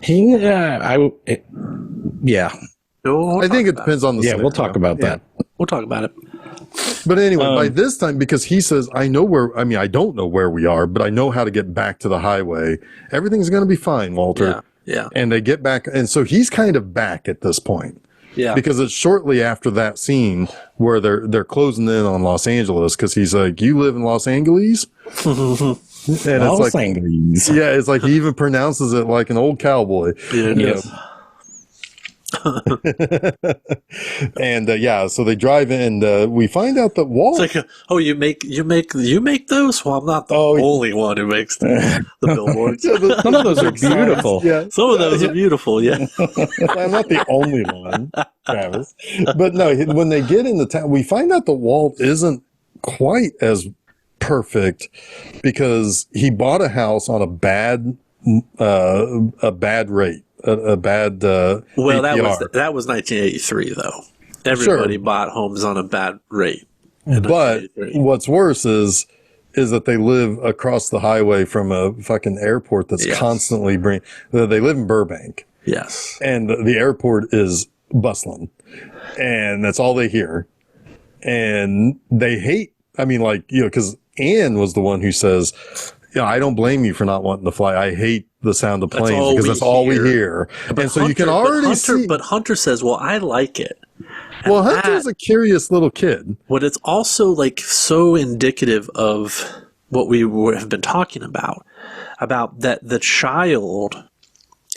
I think it depends on the scenario. We'll talk about that. We'll talk about it. But anyway, by this time, because he says, I don't know where we are, but I know how to get back to the highway. Everything's going to be fine, Walter. Yeah. And they get back. And so he's kind of back at this point. Yeah. Because it's shortly after that scene where they're closing in on Los Angeles because he's like, "You live in Los Angeles?" And it's like, yeah, it's like he even pronounces it like an old cowboy. Yeah, it is. And yeah, so they drive in. We find out that Walt. It's like, oh, you make those? Well, I'm not the Oh, only one who makes the billboards. Some of those are beautiful. Yeah, Some of those are beautiful. Yeah. I'm not the only one, Travis. But no, when they get into town, we find out that Walt isn't quite as perfect because he bought a house on a bad rate. A bad Well, APR. that was 1983 though. Everybody bought homes on a bad rate. But what's worse is that they live across the highway from a fucking airport that's constantly they live in Burbank. Yes. And the airport is bustling. And that's all they hear. And they hate, I mean, like, you know, because Anne was the one who says, "Yeah, I don't blame you for not wanting to fly. I hate the sound of planes because that's all we hear." And so you can already see. But Hunter says, "Well, I like it." And well, Hunter's a curious little kid. But it's also like so indicative of what we have been talking about that the child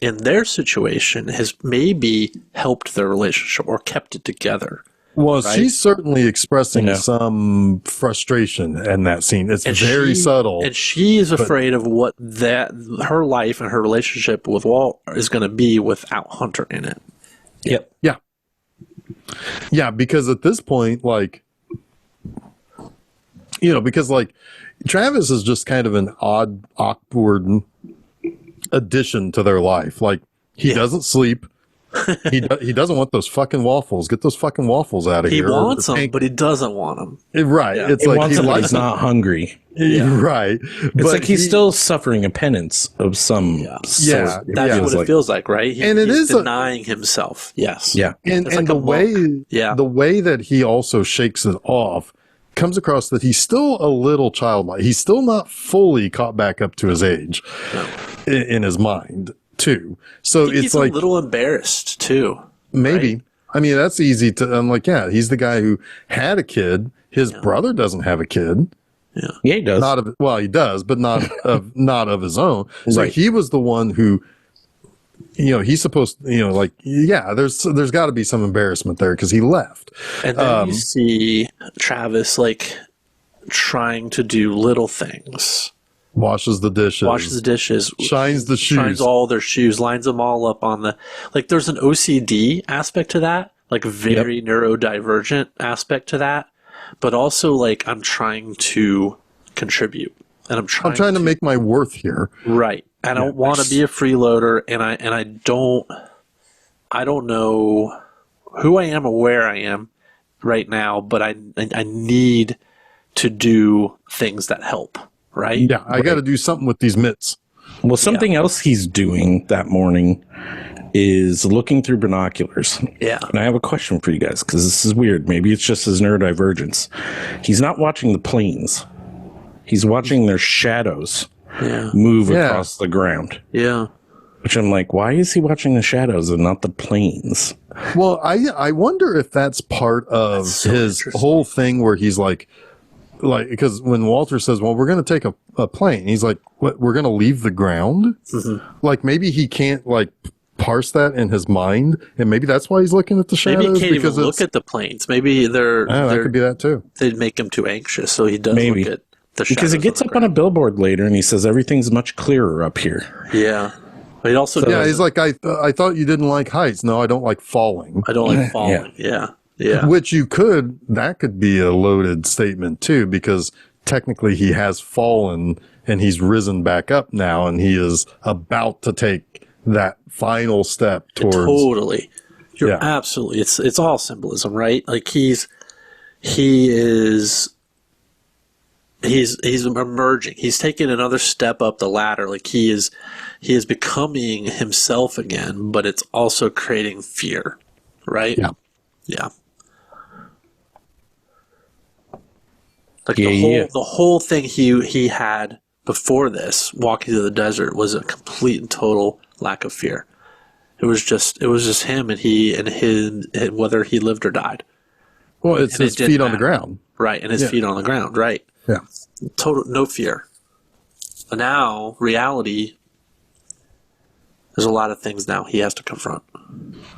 in their situation has maybe helped their relationship or kept it together. Well, right? she's certainly expressing some frustration in that scene. It's very subtle. And she is afraid of what her life and her relationship with Walt is going to be without Hunter in it. Yep. Yeah. Yeah, because at this point, like, you know, because like Travis is just kind of an odd, awkward addition to their life. Like, he doesn't sleep. He doesn't want those fucking waffles. Get those fucking waffles out of here. He wants them, but he doesn't want them. Right. Yeah. It's He like wants he them, but likes he's not hungry. Right. It's like he's still suffering a penance of some sort. Yeah. That's what it feels like, right? And it he's is denying himself. Yes. Yeah. And like the way that he also shakes it off comes across that he's still a little childlike. He's still not fully caught back up to his age in his mind, too. So it's he's like a little embarrassed too. Maybe. Right? I mean, that's easy to. I'm like, yeah, he's the guy who had a kid. His brother doesn't have a kid. Yeah, he does. He does, but not of his own. So Right. he was the one who, you know, he's supposed, you know, like, yeah, there's got to be some embarrassment there because he left. And then you see Travis like trying to do little things. Washes the dishes. Shines the shoes. Shines all their shoes. Lines them all up on the. Like, there's an OCD aspect to that. Like, a very neurodivergent aspect to that. But also, like, I'm trying to contribute. And I'm trying to make my worth here. Right. I don't want to be a freeloader, and I don't know who I am or where I am right now, but I need to do things that help. Right? Yeah, I got to do something with these mitts. Well, something else he's doing that morning is looking through binoculars. Yeah. And I have a question for you guys, because this is weird. Maybe it's just his neurodivergence. He's not watching the planes. He's watching their shadows move across the ground. Yeah. Which I'm like, why is he watching the shadows and not the planes? Well, I wonder if that's part of his whole thing where he's like, because when Walter says, well, we're going to take a plane, he's like, what, we're going to leave the ground? Mm-hmm. Like, maybe he can't, like, parse that in his mind, and maybe that's why he's looking at the shadows. Maybe he can't even look at the planes. Maybe that could be that, too. They'd make him too anxious, so he does look at the shadows. Because he gets up on a billboard later, and he says, everything's much clearer up here. Yeah. But he also he's like, I thought you didn't like heights. No, I don't like falling. I don't like falling. Yeah. Which that could be a loaded statement too, because technically he has fallen and he's risen back up now, and he is about to take that final step towards. Totally. You're absolutely. It's all symbolism, right? Like he's emerging. He's taking another step up the ladder. Like he is becoming himself again, but it's also creating fear, right? Yeah. Like the whole thing he had before this, walking through the desert, was a complete and total lack of fear. It was just him and his whether he lived or died. Well, it's And his it didn't feet on the matter. ground. Right, and his feet on the ground, right. Yeah. Total no fear. But now, reality, there's a lot of things now he has to confront.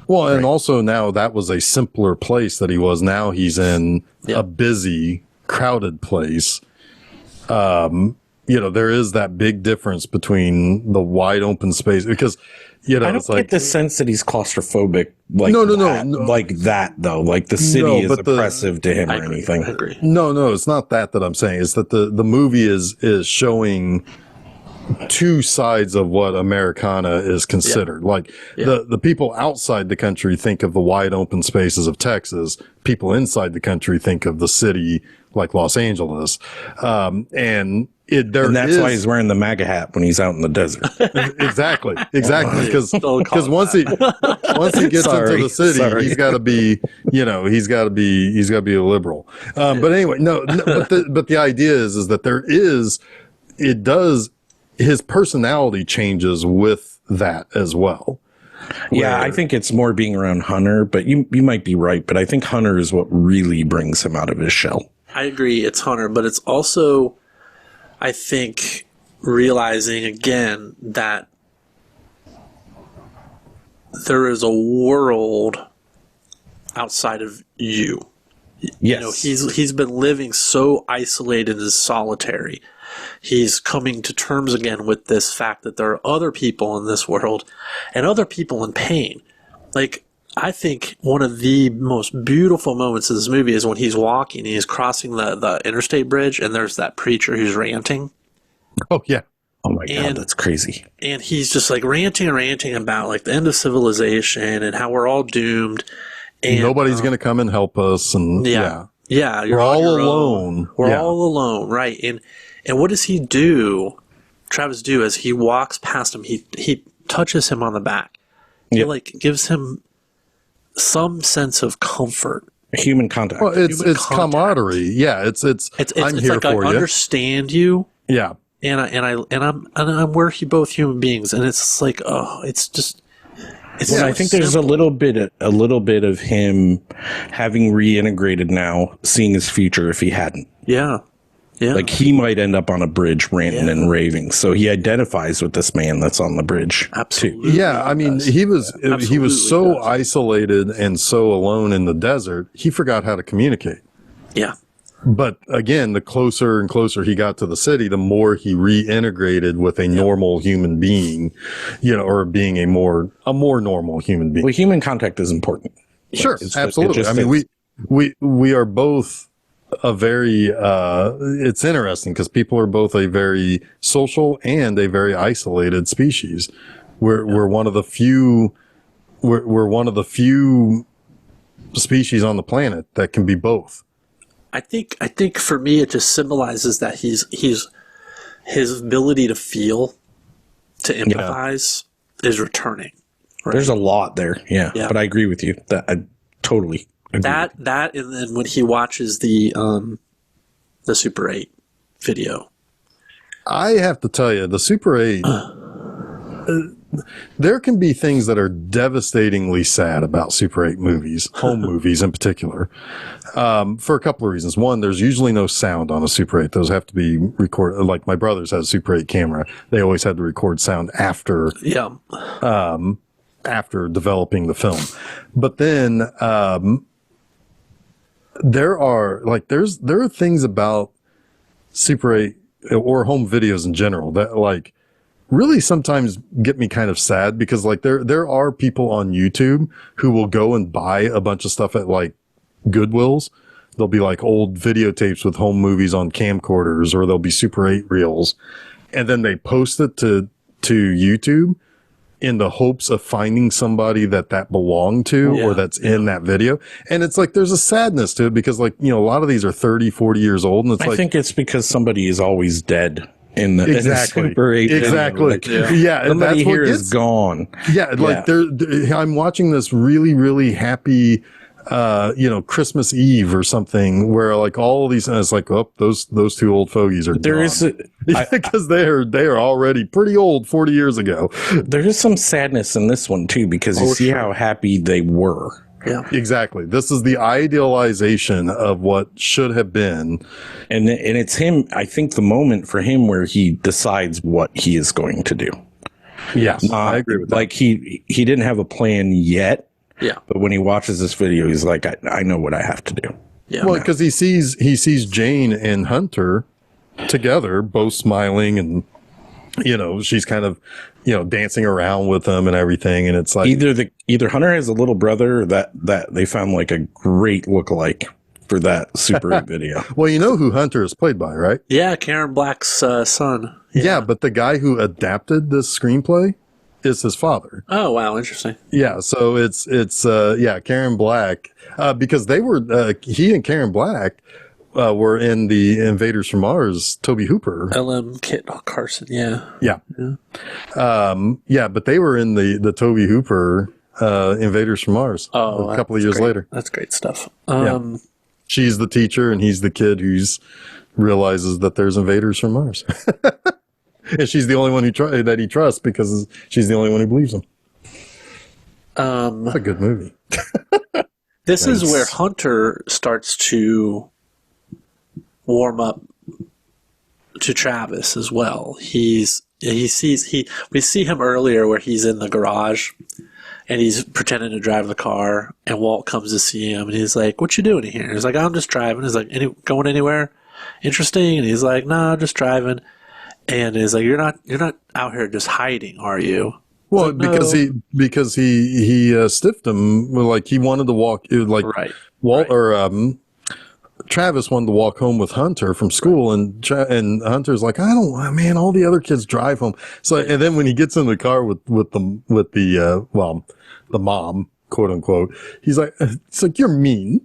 Well, and also now that was a simpler place that he was. Now he's in a busy, crowded place. There is that big difference between the wide open space because, I don't it's get like the sense that he's claustrophobic. Like No. like that though. Like the city is oppressive to him or anything. I agree. No, it's not that I'm saying. It's that the movie is showing two sides of what Americana is considered. Like the people outside the country think of the wide open spaces of Texas. People inside the country think of the city like Los Angeles. And that's why he's wearing the MAGA hat when he's out in the desert. Exactly. Because once he gets into the city, he's got to be, he's got to be a liberal. But anyway, but the idea is that his personality changes with that as well. Yeah, I think it's more being around Hunter, but you might be right. But I think Hunter is what really brings him out of his shell. I agree, it's Hunter, but it's also, I think, realizing again that there is a world outside of you. Yes. He's been living so isolated and solitary. He's coming to terms again with this fact that there are other people in this world and other people in pain. Like, I think one of the most beautiful moments of this movie is when he's walking and he's crossing the interstate bridge and there's that preacher who's ranting. Oh, yeah. Oh, my God, that's crazy. And he's just like ranting about like the end of civilization and how we're all doomed. And nobody's going to come and help us. And yeah, we're all alone. We're all alone, right? And what does he do? Travis do as he walks past him, he touches him on the back. He like gives him some sense of comfort. Human contact. Well, it's camaraderie. Yeah, it's I'm here like for you. I understand you. Yeah. And I'm we're both human beings, and it's like it's just. It's I so think there's a little bit of him having reintegrated now, seeing his future if he hadn't. Yeah. Like he might end up on a bridge ranting and raving. So he identifies with this man that's on the bridge. Absolutely. Too. Yeah, I mean, he was so isolated and so alone in the desert, he forgot how to communicate. Yeah. But again, the closer and closer he got to the city, the more he reintegrated with a normal human being, or being a more normal human being. Well, human contact is important. Sure, absolutely. I mean, we are both a very it's interesting because people are both a very social and a very isolated species. We're one of the few we're one of the few species on the planet that can be both. I think for me it just symbolizes that his ability to feel, to empathize is returning. Right? There's a lot there. Yeah. But I agree with you. That I totally agree. That and then when he watches the Super 8 video. I have to tell you, the Super 8 there can be things that are devastatingly sad about Super 8 movies, home movies in particular, for a couple of reasons. One, there's usually no sound on a Super 8. Those have to be recorded. Like my brother's has a Super 8 camera. They always had to record sound after developing the film. But then there are things about Super 8 or home videos in general that like really sometimes get me kind of sad because like there are people on YouTube who will go and buy a bunch of stuff at like Goodwills. There'll be like old videotapes with home movies on camcorders, or there'll be Super 8 reels, and then they post it to YouTube in the hopes of finding somebody that belonged to or that's in that video. And it's like there's a sadness to it because like, a lot of these are 30, 40 years old, and it's I think it's because somebody is always dead. In the Super 8 exactly. Like, and that's here what is gone. Yeah, like I'm watching this really, really happy Christmas Eve or something, where like all these, and it's like, oh, those two old fogies are There gone. is Because they are already pretty old 40 years ago. there is some sadness in this one too, because you see how happy they were. Yeah. Exactly. This is the idealization of what should have been. And it's him, I think, the moment for him where he decides what he is going to do. Yes, I agree with that. Like he didn't have a plan yet. Yeah. But when he watches this video, he's like, I know what I have to do. Yeah. Well, because he sees Jane and Hunter together, both smiling, and she's kind of dancing around with them and everything, and it's like Either Hunter has a little brother, or that they found like a great lookalike for that Super 8 video. Well, you know who Hunter is played by, right? Yeah, Karen Black's son. Yeah, but the guy who adapted this screenplay is his father. Oh, wow, interesting. Yeah, so it's Karen Black, because they were he and Karen Black were in the Invaders from Mars, Toby Hooper. L.M. Kit Carson, yeah. Yeah. But they were in the Toby Hooper Invaders from Mars a couple of years later. That's great stuff. She's the teacher and he's the kid who's realizes that there's invaders from Mars. And she's the only one that he trusts because she's the only one who believes him. That's a good movie. This is where Hunter starts to warm up to Travis as well. We see him earlier where he's in the garage and he's pretending to drive the car, and Walt comes to see him and he's like, "What you doing here?" He's like, "I'm just driving." He's like, "Going anywhere interesting?" And he's like, "Nah, just driving." And he's like, "You're not out here just hiding, are you?" Well, like, no. because he stiffed him. Like he wanted to walk, like Right. Walt or Travis wanted to walk home with Hunter from school, and Hunter's like, "I don't want, man. All the other kids drive home." So, and then when he gets in the car with the mom, quote unquote, he's like, "It's like you're mean,"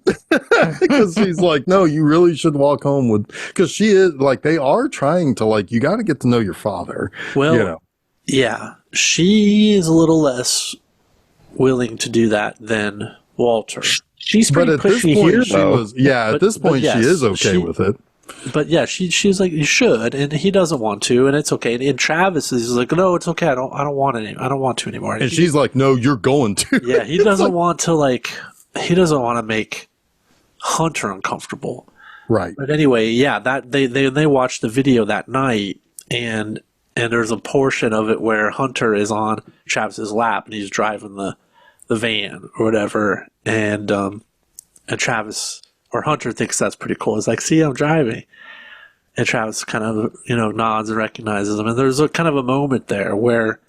because she's like, "No, you really should walk home with," because she is like, they are trying to like, you got to get to know your father. Well, yeah, she is a little less willing to do that than Walter. She's pretty pushy here, though. At this point, she is okay with it. But yeah, she's like, "You should," and he doesn't want to, and it's okay. And Travis is like, "No, it's okay. I don't want to anymore." And she's like, "No, you're going to." Yeah, he doesn't want to he doesn't want to make Hunter uncomfortable. Right. But anyway, yeah, that they watched the video that night, and there's a portion of it where Hunter is on Travis's lap and he's driving the van or whatever, and Travis or Hunter thinks that's pretty cool. He's like, "See, I'm driving," and Travis kind of nods and recognizes him, and there's a kind of a moment there where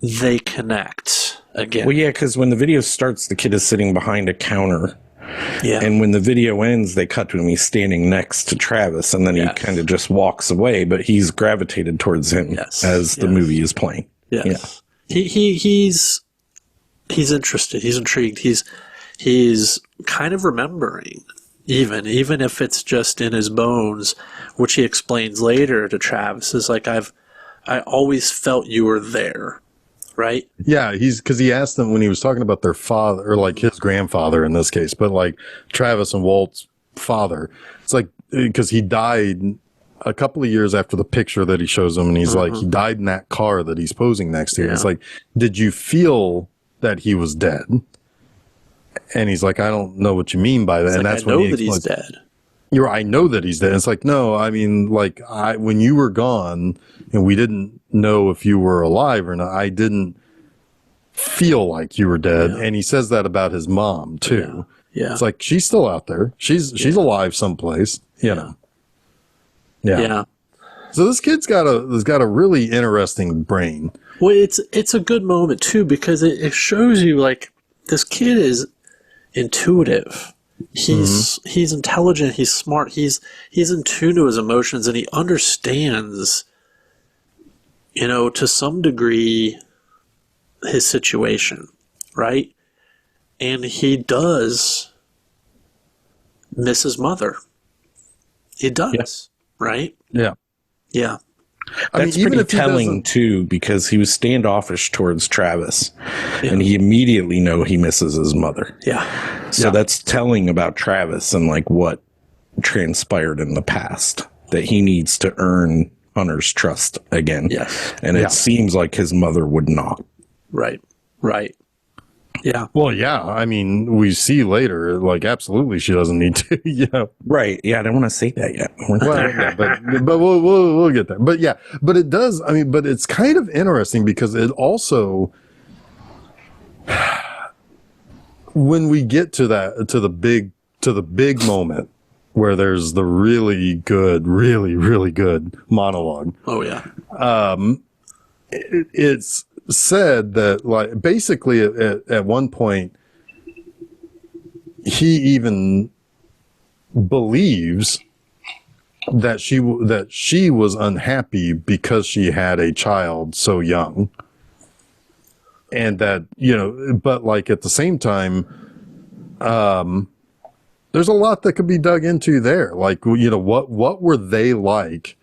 they connect again. Well, yeah, because when the video starts, the kid is sitting behind a counter. Yeah. And when the video ends, they cut to him. He's standing next to Travis, and then he kind of just walks away, but he's gravitated towards him as the movie is playing. Yes. Yeah. He's interested. He's intrigued. He's kind of remembering, even if it's just in his bones, which he explains later to Travis, is like, I always felt you were there. Right? Yeah, because he asked them when he was talking about their father, or like his grandfather in this case, but like Travis and Walt's father. It's like, because he died a couple of years after the picture that he shows him, and he's like, he died in that car that he's posing next to. Yeah. It's like, did you feel that he was dead? And he's like, I don't know what you mean by that. It's and like, that's I when know that he's dead. I know that he's dead. It's like, no, I mean, like, when you were gone and we didn't know if you were alive or not, I didn't feel like you were dead. Yeah. And he says that about his mom too. Yeah. It's like, she's still out there. She's alive someplace, you know? Yeah. So this kid's got a really interesting brain. Well, it's a good moment too, because it shows you like this kid is intuitive. He's intelligent, he's smart, he's in tune to his emotions, and he understands, to some degree, his situation, right? And he does miss his mother. He does, right? Yeah. Yeah. That's even pretty if he telling doesn't, too, because he was standoffish towards Travis, and he immediately know he misses his mother. Yeah. So that's telling about Travis and like what transpired in the past, that he needs to earn Hunter's trust again. Yes. And it seems like his mother would not. Right. Right. Yeah. well, yeah, I mean, we see later, like, absolutely, she doesn't need to, Right. Yeah, I don't want to say that yet. We're not Well, there. yeah, but we'll get there. But yeah, but it does. I mean, but it's kind of interesting because it also, when we get to the big moment where there's the really good monologue. Oh yeah. It's said that, like, basically at one point he even believes that she was unhappy because she had a child so young, and that, but like at the same time, there's a lot that could be dug into there. Like, what were they like?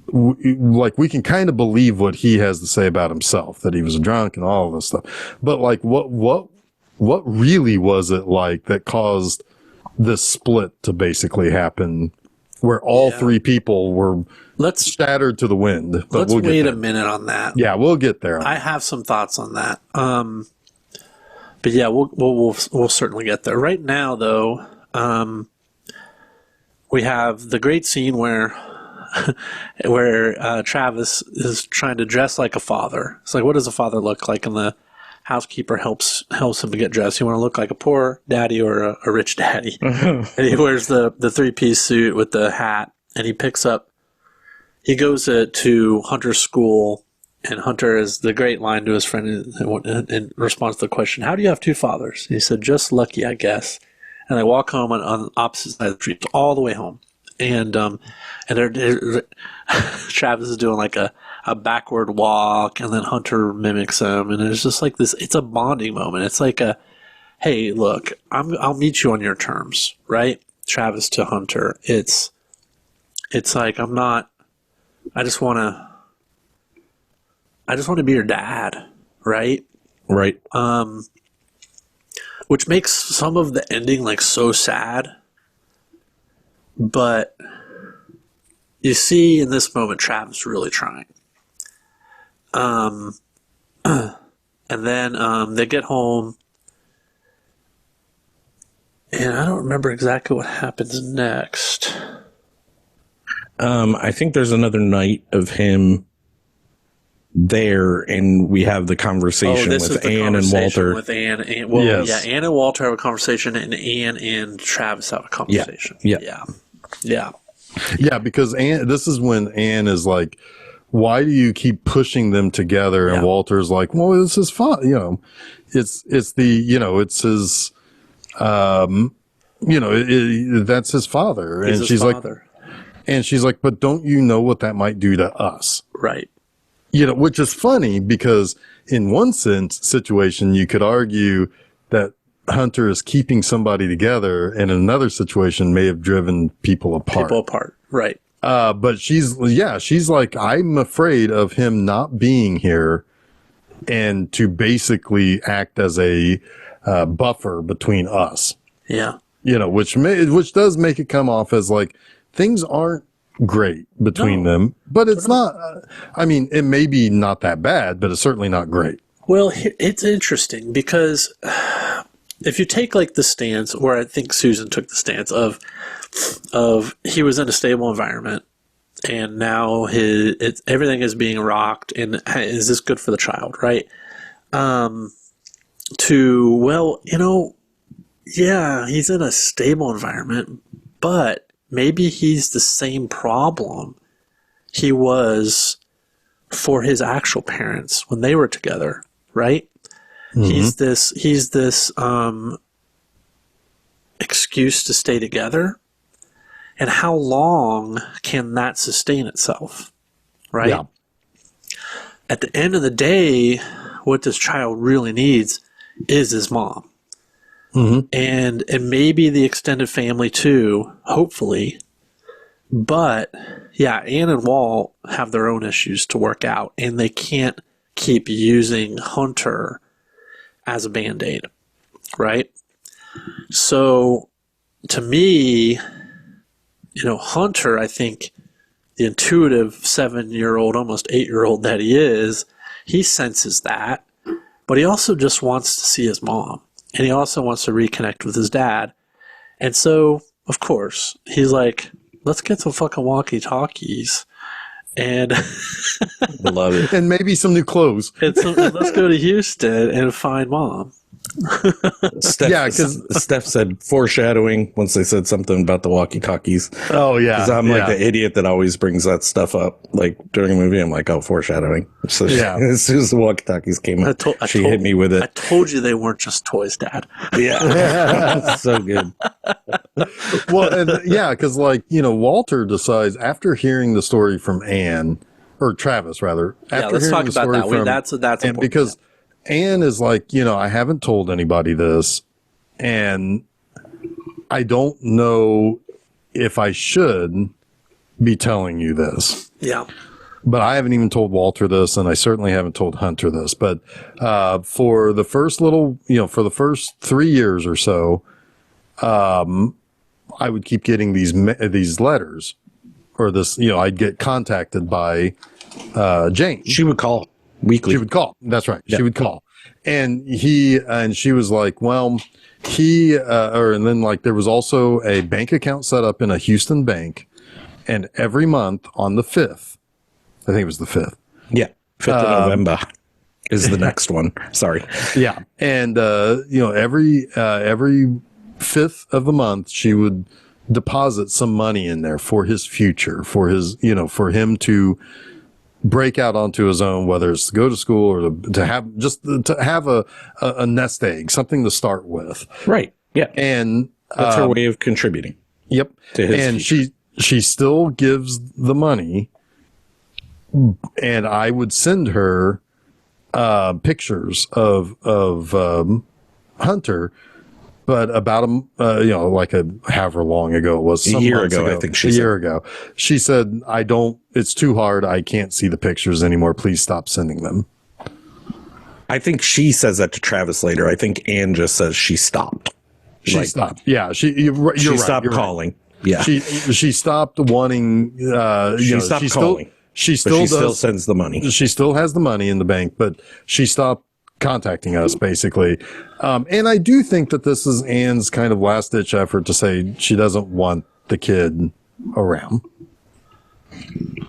Like, we can kind of believe what he has to say about himself, that he was a drunk and all of this stuff. But like, what really was it like that caused this split to basically happen, where all three people were shattered to the wind? But Let's we'll get wait there. a minute on that. Yeah, we'll get there. I have some thoughts on that. But yeah, we'll certainly get there. Right now, though, we have the great scene where Travis is trying to dress like a father. It's like, what does a father look like? And the housekeeper helps him to get dressed. You want to look like a poor daddy or a rich daddy. And he wears the 3-piece suit with the hat, and he goes to Hunter's school, and Hunter is the great line to his friend in response to the question, how do you have two fathers? He said, just lucky, I guess. And they walk home on the opposite side of the street, all the way home. And Travis is doing like a backward walk, and then Hunter mimics him, and it's just like this. It's a bonding moment. It's like hey, look, I'll meet you on your terms, right? Travis to Hunter. It's like, I just want to be your dad, right? Right. Which makes some of the ending like so sad. But you see in this moment, Travis really trying. And then they get home, and I don't remember exactly what happens next. I think there's another night of him there, and we have the conversation with Anne and Walter. With Anne, Yes. yeah, Anne and Walter have a conversation, and Anne and Travis have a conversation. Yeah. Yeah, because this is when Anne is like, why do you keep pushing them together? And Walter's like, well, it's his father, it's his, that's his father. He's and his father. She's like, but don't you know what that might do to us? Right. Which is funny, because in one situation, you could argue that Hunter is keeping somebody together, and in another situation may have driven people apart. Right. But she's like, I'm afraid of him not being here, and to basically act as a buffer between us. Yeah. Which does make it come off as like things aren't great between them, but it's not. I mean, it may be not that bad, but it's certainly not great. Well, it's interesting because if you take like the stance where I think Susan took the stance of he was in a stable environment, and now everything is being rocked, and is this good for the child, right? Yeah, he's in a stable environment, but maybe he's the same problem he was for his actual parents when they were together, right? Mm-hmm. He's this excuse to stay together. And how long can that sustain itself, right? Yeah. At the end of the day, what this child really needs is his mom. Mm-hmm. And maybe the extended family too, hopefully. But yeah, Anne and Walt have their own issues to work out, and they can't keep using Hunter as a Band-Aid, right? So, to me, Hunter, I think the intuitive 7-year-old, almost 8-year-old that he senses that, but he also just wants to see his mom, and he also wants to reconnect with his dad. And so, of course, he's like, let's get some fucking walkie-talkies and Love it. And maybe some new clothes. and let's go to Houston and find mom. Steph, Yeah, 'cause- Steph said foreshadowing once they said something about the walkie-talkies. Oh yeah, Because I'm like yeah. the idiot that always brings that stuff up. Like during a movie, I'm like, oh, foreshadowing. So Yeah. as soon as the walkie-talkies came up, she hit me with I it. told you they weren't just toys, Dad. Yeah. So good. Well, and yeah, because Walter decides after hearing the story from Anne, or Travis rather. Yeah, let's talk about that. That's and important. because Anne is like, I haven't told anybody this, and I don't know if I should be telling you this. Yeah. But I haven't even told Walter this, and I certainly haven't told Hunter this. But for the first for the first 3 years or so, I would keep getting these letters, or this, I'd get contacted by Jane. She would call weekly. She would call. That's right. Yeah. She would call, and she was like, well, and then there was also a bank account set up in a Houston bank, and every month on the 5th, I think it was the 5th. Yeah. 5th of November is the next one. Sorry. Yeah. And, every 5th of the month, she would deposit some money in there for his future, for his, for him to break out onto his own, whether it's to go to school or to have a nest egg, something to start with. Right. Yeah. And That's her way of contributing. yep. To his And future. she still gives the money, and I would send her pictures of Hunter, but about however long ago it was, A year ago, I think she said. a year ago, she said, it's too hard. I can't see the pictures anymore. Please stop sending them. I think she says that to Travis later. I think Anne just says she stopped. She stopped. Yeah. You're right. She stopped calling. Yeah. She stopped wanting, She stopped calling. She But she still sends the money. She still has the money in the bank, but she stopped contacting us basically. And I do think that this is Anne's kind of last ditch effort to say she doesn't want the kid around.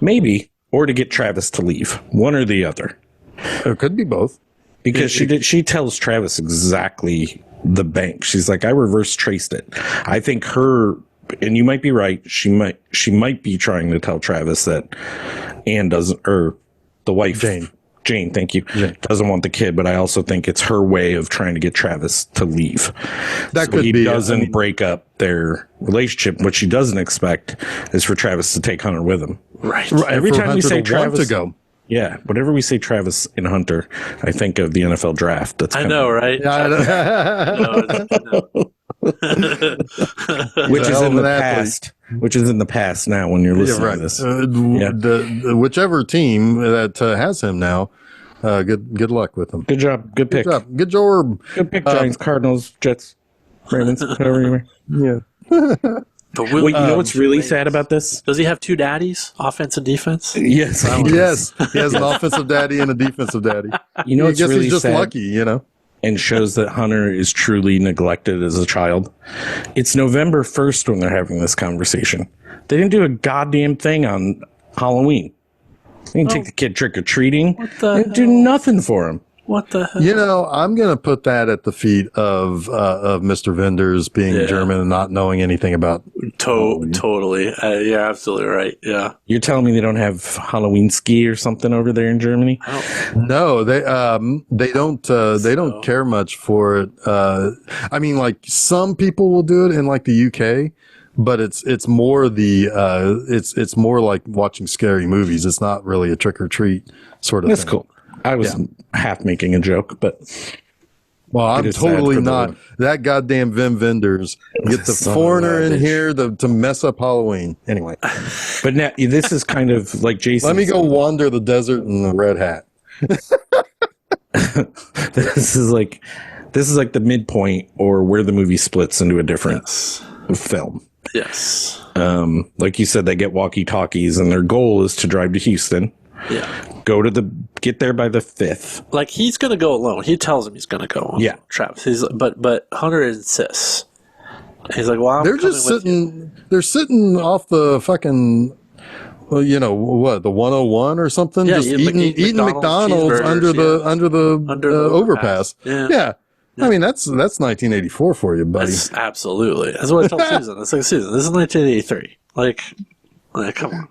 Maybe. Or to get Travis to leave. One or the other. It could be both. Because she tells Travis exactly the bank. She's like, I reverse traced it. I think and you might be right, she might be trying to tell Travis that Anne doesn't, or the wife, Jane, thank you, doesn't want the kid, but I also think it's her way of trying to get Travis to leave. That could be. Doesn't break up their relationship. What she doesn't expect is for Travis to take Hunter with him. Right. Every for time we Hunter say to want Travis to go. Yeah, whenever we say Travis and Hunter, I think of the NFL draft. That's I know, right? Which is hell in of the an athlete. past. Which is in the past now when you're listening to this. The whichever team that has him now, good luck with him. Good job. Good pick. Good job. Good pick, Giants, Cardinals, Jets, Ravens, whatever you were. Yeah. But Wait, you know what's really sad about this? Does he have two daddies, offense and defense? Yes. Yes, he has an offensive daddy and a defensive daddy. You know I what's guess really he's just sad lucky, and shows that Hunter is truly neglected as a child? It's November 1st when they're having this conversation. They didn't do a goddamn thing on Halloween. They didn't take the kid trick-or-treating. the They didn't do nothing for him. What the hell? I'm going to put that at the feet of Mr. Wenders being German and not knowing anything about. Totally. You're absolutely right. Yeah. You're telling me they don't have Halloween ski or something over there in Germany? No, they don't care much for it. I mean, like some people will do it in like the UK, but it's more it's more like watching scary movies. It's not really a trick or treat sort of That's thing. cool. I was half making a joke, but Well, I'm It is sad totally for not. That goddamn Wim Wenders. Get the Son of a foreigner in bitch. here to mess up Halloween. Anyway, But now this is kind of like Jason. let me go wander the desert in the red hat. This is like the midpoint or where the movie splits into a different Yes. film. Yes. Like you said, they get walkie-talkies, and their goal is to drive to Houston. Yeah. Get there by the 5th. Like, he's going to go alone. He tells him he's going to go alone. Yeah. Travis. But Hunter insists. He's like, well, I'm They're coming just with you. sitting. They're sitting off the fucking. Well, you know what, the 101 or something? Yeah, just eating McDonald's under the overpass. Yeah. I mean, that's 1984 for you, buddy. That's absolutely. That's what I told Susan. It's like, Susan, this is 1983. Like come on.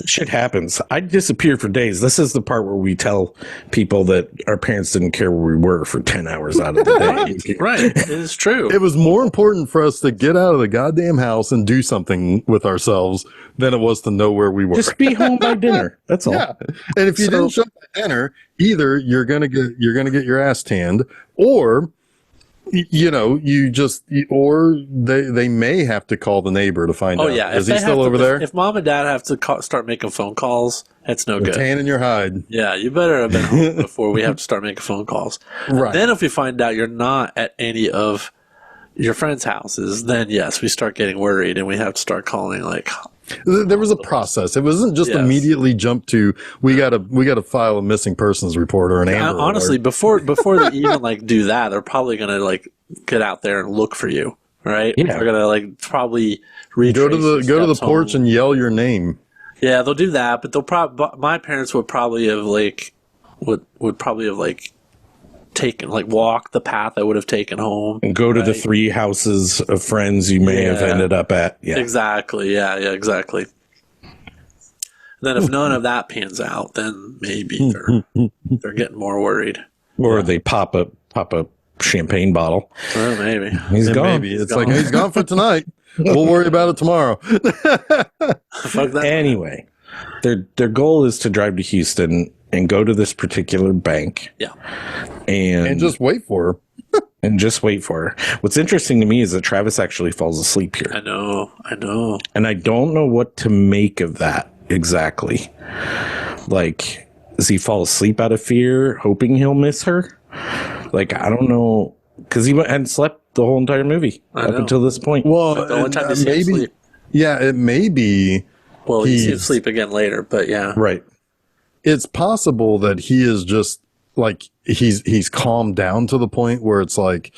Shit happens. I disappeared for days. This is the part where we tell people that our parents didn't care where we were for 10 hours out of the day. Right. It is true. It was more important for us to get out of the goddamn house and do something with ourselves than it was to know where we were. Just be home by dinner. That's all. Yeah. And if you didn't show up at dinner, either you're gonna get your ass tanned, or they may have to call the neighbor to find out. Yeah. Is he still over there? If mom and dad have to start making phone calls, it's no good. Tan in your hide. Yeah, you better have been home before we have to start making phone calls. Right. Then if we find out you're not at any of your friends' houses, then yes, we start getting worried and we have to start calling like. There was a process. It wasn't just immediately jump to we gotta file a missing persons report or an Amber Honestly, alert. before they even like do that, they're probably gonna like get out there and look for you, right? Yeah. They're gonna like probably Go to the porch home. and yell your name. Yeah, they'll do that, but they'll my parents would probably have like would probably have like taken like walked the path I would have taken home. And go to the 3 houses of friends you may have ended up at. Yeah. Exactly. Yeah, exactly. Then if none of that pans out, then maybe they're getting more worried. Or they pop a champagne bottle. Well, maybe. He's gone. Maybe it's like he's gone for tonight. We'll worry about it tomorrow. Fuck that. Anyway, their goal is to drive to Houston and go to this particular bank. Yeah. And just wait for her. and just wait for her. What's interesting to me is that Travis actually falls asleep here. I know. And I don't know what to make of that exactly. Like, does he fall asleep out of fear, hoping he'll miss her? Like, I don't know. Because he hadn't slept the whole entire movie up until this point. Well, The only time you see him sleep. Yeah, it may be. Well, you see him sleep again later, but yeah. Right. It's possible that he is just like he's calmed down to the point where it's like,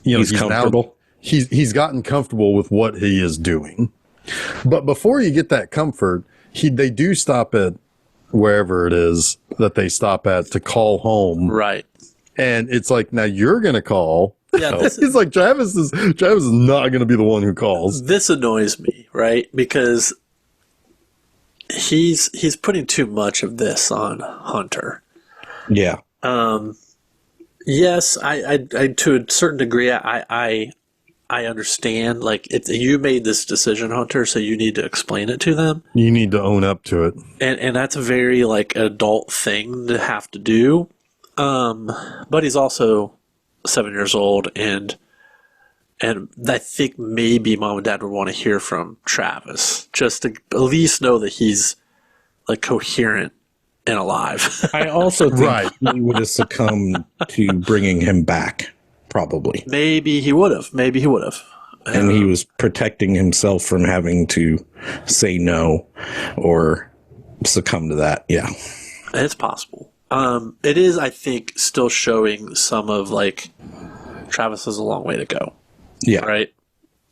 He's comfortable. He's gotten comfortable with what he is doing. But before you get that comfort, they do stop at wherever it is that they stop at to call home. Right. And it's like, now you're going to call. Yeah, It's like Travis is not going to be the one who calls. This annoys me, right? Because he's putting too much of this on Hunter. Yeah. Yes, I to a certain degree, I understand. Like, you made this decision, Hunter, so you need to explain it to them. You need to own up to it. And that's a very like adult thing to have to do. But he's also 7 years old, and I think maybe mom and dad would want to hear from Travis just to at least know that he's like coherent and alive. I also think he would have succumbed to bringing him back, probably. Maybe he would have. And he was protecting himself from having to say no or succumb to that. Yeah. It's possible. It is, I think, still showing some of like Travis has a long way to go. Yeah. Right?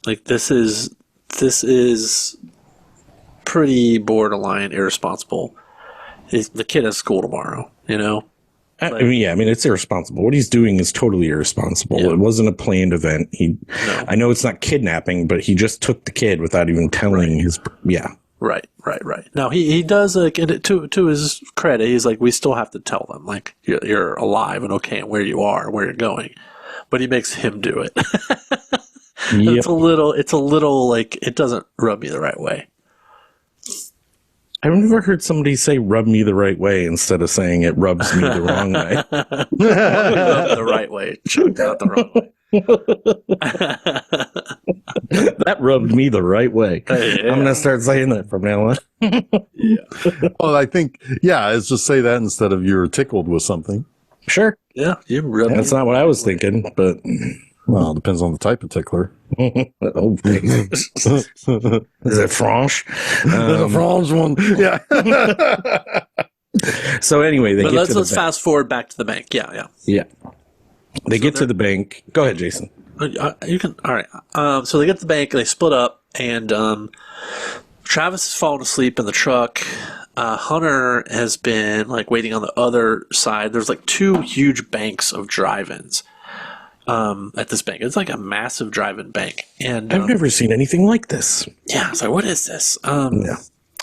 Like this is pretty borderline irresponsible. The kid has school tomorrow, you know? I mean, it's irresponsible. What he's doing is totally irresponsible. Yeah. It wasn't a planned event. I know it's not kidnapping, but he just took the kid without even telling his. Yeah. Right. Now he does like to his credit. He's like, we still have to tell them like you're alive and okay and where you are and where you're going, but he makes him do it. Yep. It's a little like it doesn't rub me the right way. I've never heard somebody say "rub me the right way" instead of saying it rubs me the wrong way. Rub the right way, Chuck, not the wrong way. That rubbed me the right way. Yeah. I'm gonna start saying that from now on. Well, I think, it's just say that instead of you're tickled with something. Sure. Yeah, you rub That's not what I was thinking, but Well, it depends on the type of tickler. oh, is it French? The French one. Yeah. So anyway, they But get let's to the bank. fast forward back to the bank. Yeah. Yeah, they get to the bank. Go ahead, Jason. You can. All right. So they get to the bank. They split up, and Travis has fallen asleep in the truck. Hunter has been like waiting on the other side. There's like two huge banks of drive-ins at this bank. It's like a massive drive-in bank, and I've never seen anything like this. yeah, it's like, what is this? Yeah.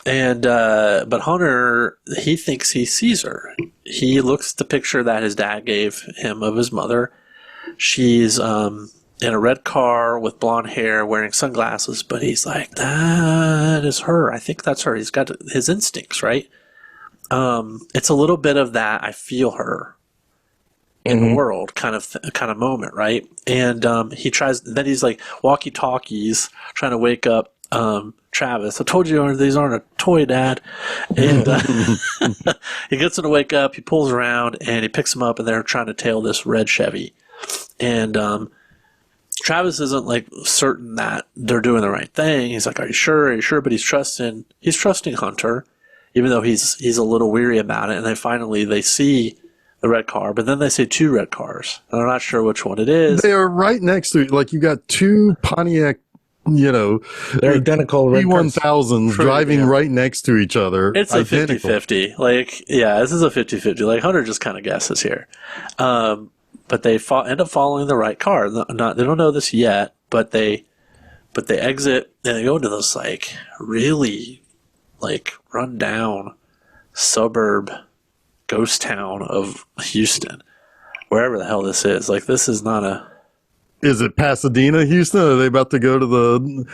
And but Hunter, he thinks he's Caesar. He looks at the picture that his dad gave him of his mother. She's in a red car with blonde hair, wearing sunglasses, but he's like, that is her. I think that's her. He's got his instincts, right? It's a little bit of that. I feel her in the world kind of moment, right? And he tries. Then he's like walkie talkies, trying to wake up Travis. I told you these aren't a toy, Dad. And he gets him to wake up. He pulls around and he picks him up, and they're trying to tail this red Chevy. And Travis isn't like certain that they're doing the right thing. He's like, "Are you sure? Are you sure?" But he's trusting Hunter, even though he's a little weary about it. And they see the red car, but then they see two red cars. And they're not sure which one it is. They are right next to it. Like you got two Pontiac, They're identical. red cars. P1000s driving right next to each other. It's a Identical. 50-50. Like, yeah, this is a 50-50. Like, Hunter just kind of guesses here. But they end up following the right car. They don't know this yet, but they exit and they go into this like really like run down suburb ghost town of Houston, wherever the hell this is. Like, this is not a. Is it Pasadena, Houston? Are they about to go to the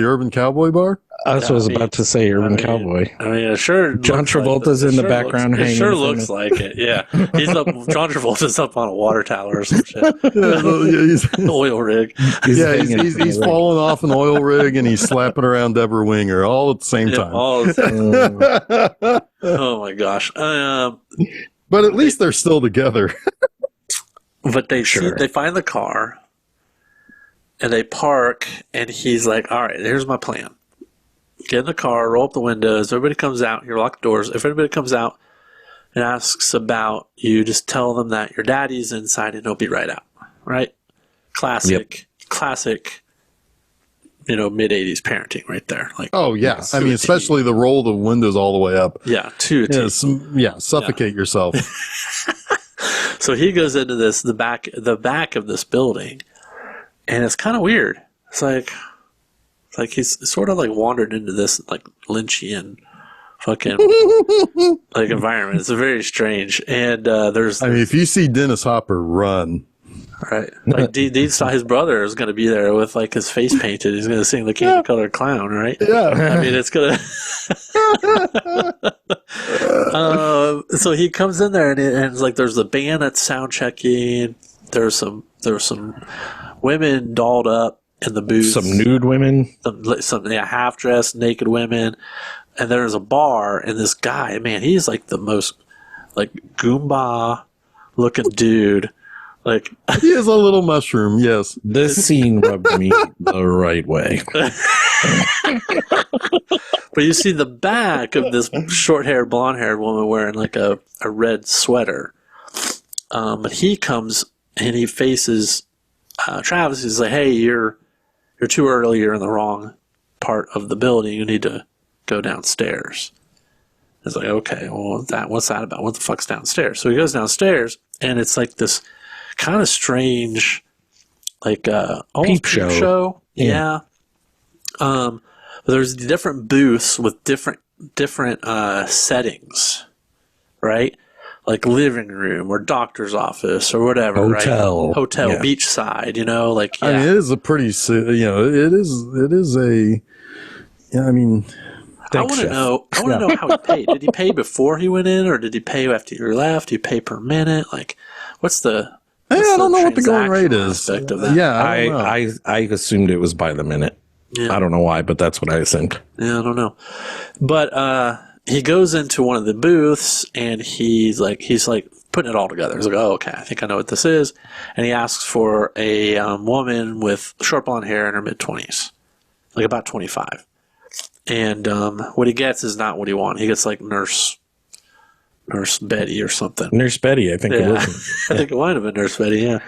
Urban Cowboy Bar? I was about to say Urban Cowboy. I mean, it sure. John looks like Travolta's in the background It hanging sure from looks it. like it. Yeah, he's up. John Travolta's up on a water tower or some shit. He's Oil rig. he's falling off an oil rig and he's slapping around Deborah Winger all at the same Yeah, time. all the- oh my gosh. But at least they're still together. But they Sure. they find the car and they park, and he's like, "All right, here's my plan. Get in the car, roll up the windows. Everybody comes out. You lock the doors. If anybody comes out and asks about you, just tell them that your daddy's inside and he'll be right out." Right? Classic, mid 80s parenting right there. Like, Oh yeah, I mean, especially the roll the windows all the way up. yeah, to a T. Suffocate yourself. So he goes into the back of this building, and it's kind of weird. It's like he's sort of like wandered into this like Lynchian fucking like environment. It's very strange. And there's I mean, if you see Dennis Hopper run, right, like Dean saw his brother is going to be there with like his face painted. He's going to sing the Candy Colored Clown, right? yeah, I mean, it's gonna. So he comes in there and it's like there's a band that's sound checking. There's some women dolled up in the booth. Some nude women. Some half dressed naked women, and there's a bar. And this guy, man, he's like the most like Goomba looking dude. Like, he is a little mushroom. Yes, This scene rubbed me the right way. but you see the back of this short-haired, blonde-haired woman wearing like a red sweater. But he comes and he faces Travis. He's like, "Hey, you're too early. You're in the wrong part of the building. You need to go downstairs." It's like, okay, well, what's that about? What the fuck's downstairs? So he goes downstairs, and it's like this kind of strange, like almost Peep show. Yeah. There's different booths with different settings, right? Like living room or doctor's office or whatever, Hotel. right? Hotel, Yeah. beachside, like, yeah. I mean, it is a pretty, it is a, yeah, I mean, Thanks, Chef. I want to know how he paid. Did he pay before he went in, or did he pay after you left? Do you pay per minute? Like, what's the? I don't know what the going rate transactional is. aspect of that? Yeah, I don't know. I assumed it was by the minute. Yeah. I don't know why, but that's what I think. Yeah, I don't know. But he goes into one of the booths and he's like putting it all together. He's like, oh, okay, I think I know what this is. And he asks for a woman with short blonde hair in her mid-20s, like about 25. And what he gets is not what he wants. He gets like Nurse Betty or something. Nurse Betty, I think it was. I think it might have been Nurse Betty, yeah.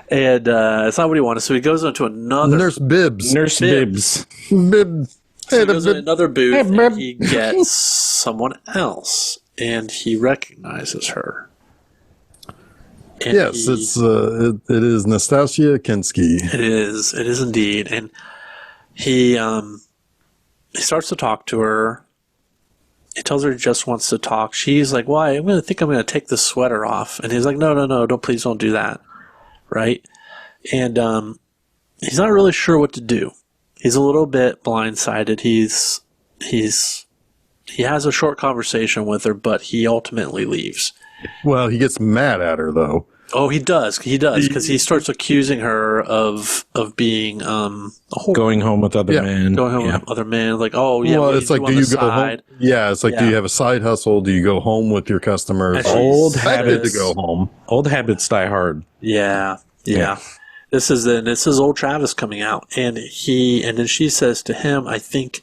And it's not what he wanted. So he goes into another Nurse Bibbs. Nurse Bibbs. Bibbs. So Hey, he goes in another booth Hey, and he gets someone else, and he recognizes her. And yes, it is Nastasia Kinski. It is indeed, and he starts to talk to her. He tells her he just wants to talk. She's like, "Why? I'm going to take this sweater off," and he's like, "No, please don't do that." Right, and he's not really sure what to do. He's a little bit blindsided. He has a short conversation with her, but he ultimately leaves. Well, he gets mad at her though. Oh, he does, because he starts accusing her of being a whore. Going home with other men. Going home with other men, like, oh yeah. Well, what it's do like, do you go home? Yeah, it's like, do you have a side hustle? Do you go home with your customers? And she's Old Expected habits to go home. Old habits die hard. Yeah. This is old Travis coming out, and then she says to him, "I think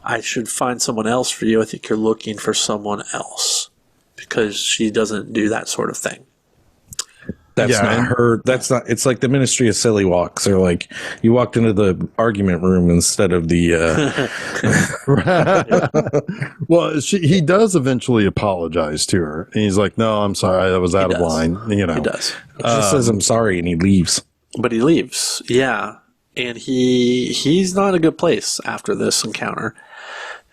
I should find someone else for you. I think you're looking for someone else," because she doesn't do that sort of thing. That's Yeah, not and- her. That's not. It's like the Ministry of Silly Walks. Or like you walked into the argument room instead of the. Well, he does eventually apologize to her, and he's like, "No, I'm sorry, I was out of does. line." You know, He does. He just says I'm sorry and he leaves. But he leaves, yeah, and he's not in a good place after this encounter.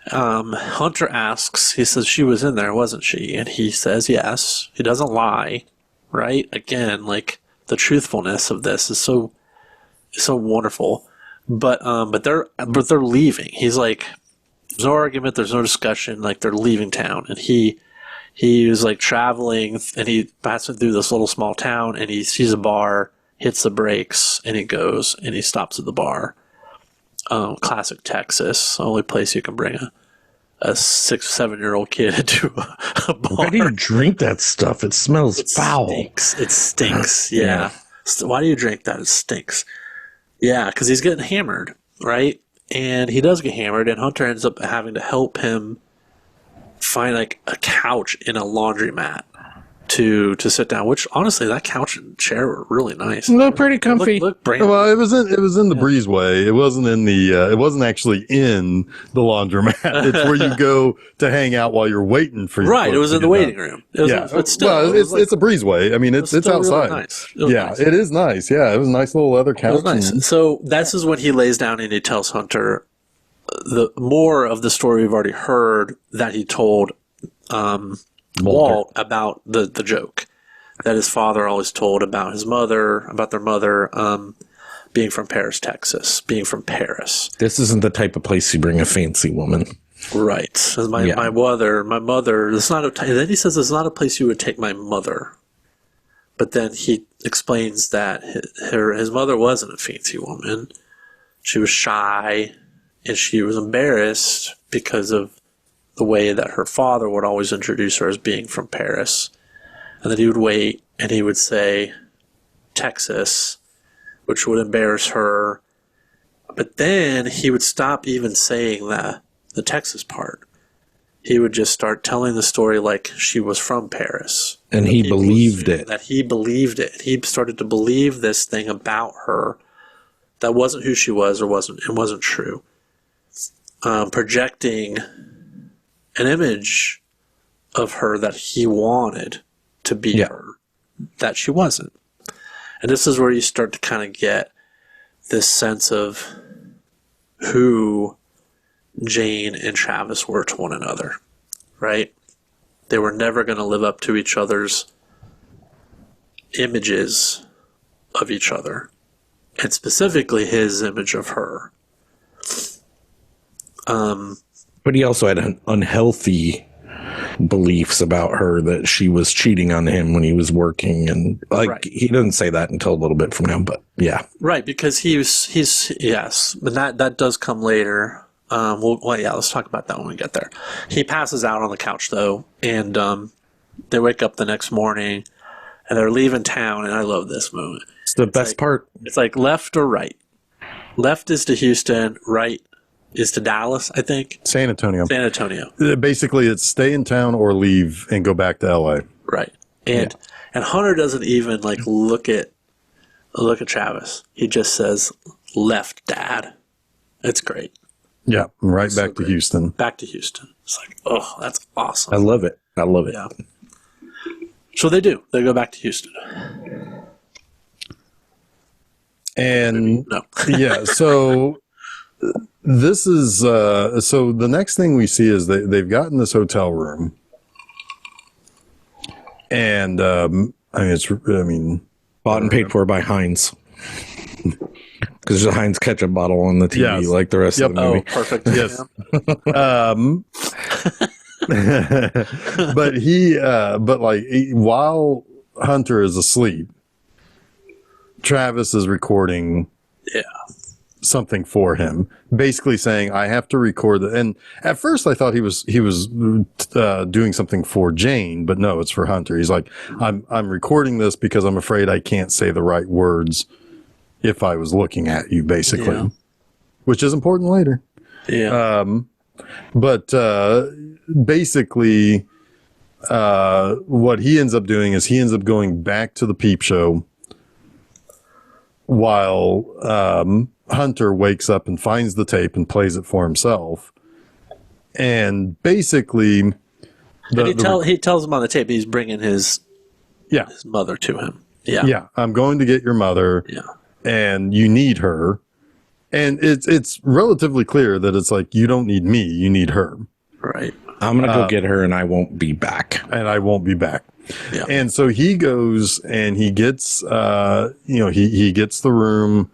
Hunter asks, he says, "She was in there, wasn't she?" And he says, "Yes." He doesn't lie, right? Again, like the truthfulness of this is so wonderful. But they're leaving. He's like, there's no argument, there's no discussion. Like they're leaving town, and he was like traveling, and he passes through this little small town, and he sees a bar. Hits the brakes, and he goes and he stops at the bar. Classic Texas, only place you can bring a 6-7-year-old kid into a bar. Why do you drink that stuff? It smells foul. It stinks. Yeah. So why do you drink that? It stinks. Yeah, because he's getting hammered, right? And he does get hammered, and Hunter ends up having to help him find like a couch in a laundromat to sit down, which honestly that couch and chair were really nice. They're pretty comfy. Look Brandon. well, it was in the breezeway. It wasn't in the. It wasn't actually in the laundromat. It's where you go to hang out while you're waiting for your Right, it clothes was to in the get waiting done. room. It was, Yeah, but still, well, it was like- it's a breezeway. I mean, it's still really outside. nice. It was Yeah, nice. it is nice. Yeah, it was a nice little leather couch. It was nice. So this is when he lays down and he tells Hunter the more of the story we've already heard that he told Walt about the joke that his father always told about his mother, about their mother being from Paris, Texas, being from Paris. This isn't the type of place you bring a fancy woman. Right. Says my mother, it's not then he says it's not a place you would take my mother. But then he explains that his mother wasn't a fancy woman. She was shy, and she was embarrassed because of the way that her father would always introduce her as being from Paris. And then he would wait, and he would say Texas, which would embarrass her. But then he would stop even saying the Texas part. He would just start telling the story like she was from Paris. And he believed it. That he believed it. He started to believe this thing about her that wasn't who she was, or it wasn't true. Projecting an image of her that he wanted to be her, that she wasn't. And this is where you start to kind of get this sense of who Jane and Travis were to one another, right? They were never going to live up to each other's images of each other, and specifically his image of her. But he also had unhealthy beliefs about her, that she was cheating on him when he was working, and he doesn't say that until a little bit from now, but yeah. Right, because he's yes, but that does come later. Let's talk about that when we get there. He passes out on the couch though, and they wake up the next morning and they're leaving town, and I love this moment. It's the best part. It's like left or right. Left is to Houston, right is to Dallas, I think. San Antonio. Basically, it's stay in town or leave and go back to LA. Right. And Hunter doesn't even like look at Travis. He just says, "Left, Dad." It's great. Yeah, right back to Houston. Back to Houston. It's like, oh, that's awesome. I love it. Yeah. So they do. They go back to Houston. And no. Yeah, so this is so the next thing we see is they've gotten this hotel room, and bought and paid for by Heinz, because there's a Heinz ketchup bottle on the TV, like the rest of the movie. Oh, perfect. Yes. But while Hunter is asleep, Travis is recording something for him, basically saying, "I have to record it." And at first I thought he was doing something for Jane, but no, it's for Hunter. He's like, I'm recording this because I'm afraid I can't say the right words if I was looking at you, basically, which is important later. Yeah. But basically, what he ends up doing is he ends up going back to the peep show while Hunter wakes up and finds the tape and plays it for himself. And basically, he tells him on the tape he's bringing his mother to him. Yeah. Yeah, I'm going to get your mother. Yeah. And you need her. And it's relatively clear that it's like, you don't need me, you need her. Right. I'm going to go get her, and I won't be back. Yeah. And so he goes and he gets, he gets the room,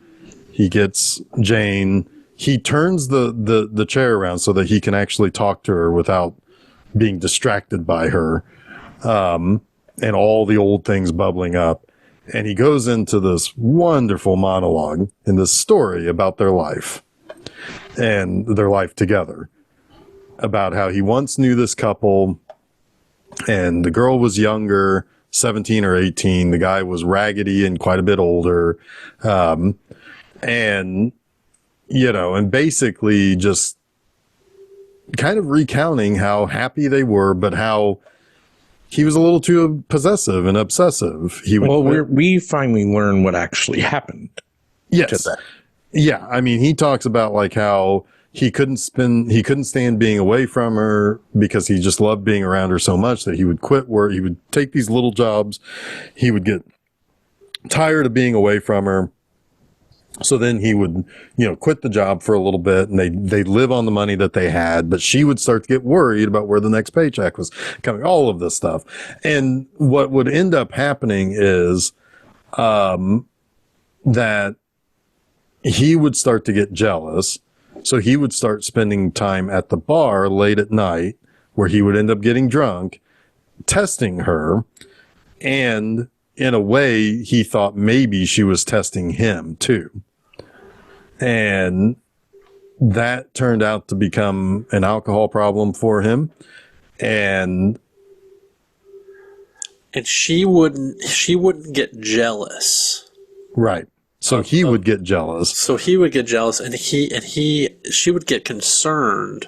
he gets Jane, he turns the chair around so that he can actually talk to her without being distracted by her, and all the old things bubbling up. And he goes into this wonderful monologue in this story about their life and their life together, about how he once knew this couple, and the girl was younger, 17 or 18. The guy was raggedy and quite a bit older. And basically just kind of recounting how happy they were, but how he was a little too possessive and obsessive. We finally learn what actually happened. Yes. Yeah. I mean, he talks about like how he couldn't stand being away from her because he just loved being around her so much that he would quit work. He would take these little jobs. He would get tired of being away from her. So then he would, quit the job for a little bit, and they'd live on the money that they had, but she would start to get worried about where the next paycheck was coming, all of this stuff. And what would end up happening is, that he would start to get jealous. So he would start spending time at the bar late at night, where he would end up getting drunk, testing her. And in a way, he thought maybe she was testing him too. And that turned out to become an alcohol problem for him. And she wouldn't get jealous. Right. So he would get jealous. So he would get jealous, and she would get concerned,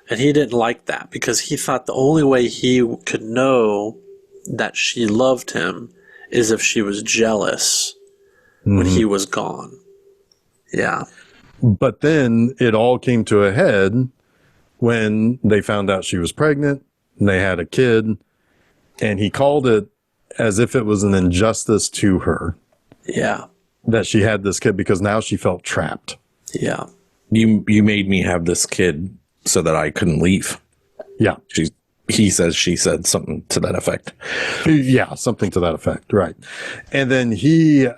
and he didn't like that because he thought the only way he could know that she loved him is if she was jealous when he was gone. Yeah. But then it all came to a head when they found out she was pregnant and they had a kid, and he called it as if it was an injustice to her. Yeah. That she had this kid because now she felt trapped. Yeah. You made me have this kid so that I couldn't leave. Yeah. He says she said something to that effect. Yeah, something to that effect. Right. And then he,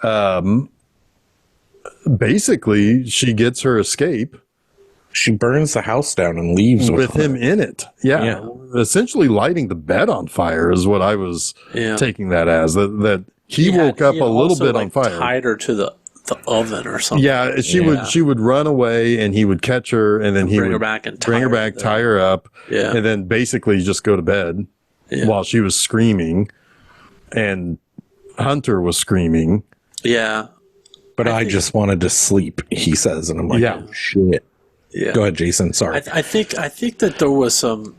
basically, she gets her escape She burns the house down and leaves with him in it. Yeah. Essentially lighting the bed on fire is what I was taking that as. That he woke up a little bit on fire. Tied her to the oven or something. Yeah, she would run away and he would catch her and then he would bring her back, tie her up, and then basically just go to bed while she was screaming and Hunter was screaming. Yeah. But I just wanted to sleep, he says, and I'm like, oh, shit. Yeah. Go ahead, Jason. Sorry. I think that there was some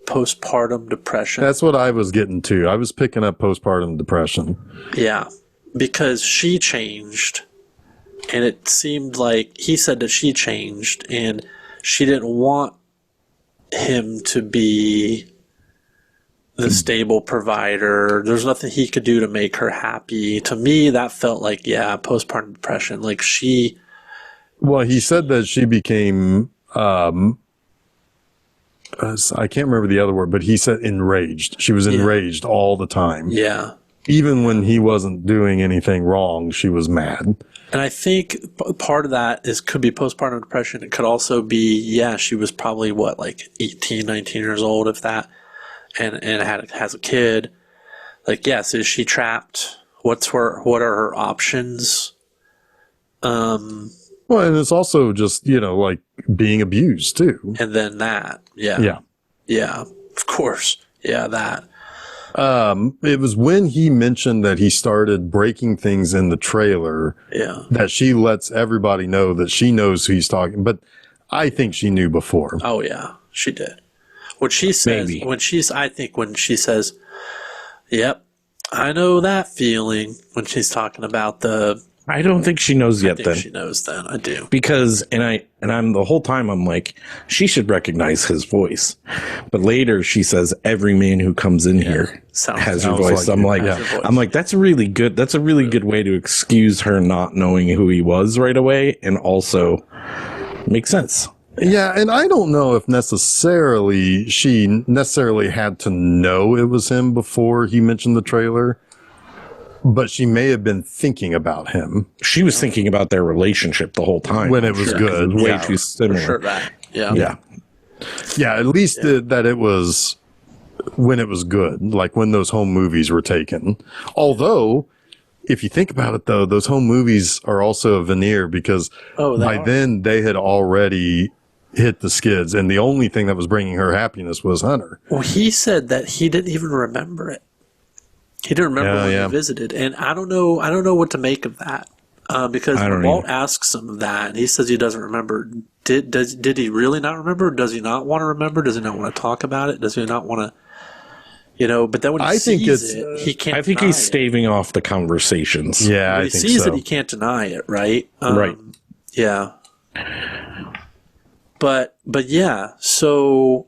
postpartum depression. That's what I was getting to. I was picking up postpartum depression. Yeah, because she changed, and it seemed like he said that she changed, and she didn't want him to be the stable provider. There's nothing he could do to make her happy. To me, that felt like, postpartum depression. Like she... Well, he said that she became, I can't remember the other word, but he said enraged. She was enraged all the time. Yeah. Even when he wasn't doing anything wrong, she was mad. And I think part of that could be postpartum depression. It could also be, she was probably, 18, 19 years old, if that, and has a kid. Like, yes, is she trapped? What are her options? Well, and it's also just, like being abused too. And then that. Yeah. Yeah, of course. Yeah, that. It was when he mentioned that he started breaking things in the trailer that she lets everybody know that she knows who he's talking. But I think she knew before. Oh, yeah, she did. When she says, when she says, yep, I know that feeling, when she's talking about I don't think she knows yet. Then she knows. Then I do, because I'm the whole time I'm like, she should recognize his voice, but later she says every man who comes in here has your voice. I'm like, that's a really good way to excuse her not knowing who he was right away, and also makes sense. Yeah, and I don't know if she necessarily had to know it was him before he mentioned the trailer. But she may have been thinking about him. She was thinking about their relationship the whole time. When it was good. Way too similar. For sure. Yeah, at least that it was when it was good, like when those home movies were taken. Although, if you think about it, though, those home movies are also a veneer because then they had already hit the skids. And the only thing that was bringing her happiness was Hunter. Well, he said that he didn't even remember it. He didn't remember when he visited, and I don't know what to make of that because Walt asks him that, and he says he doesn't remember. Did he really not remember? Does he not want to remember? Does he not want to talk about it? Does he not want to? But then when he sees it, he can't. I think he's staving off the conversations. Yeah, when he sees it, he can't deny it, right? Right. Yeah. But yeah, so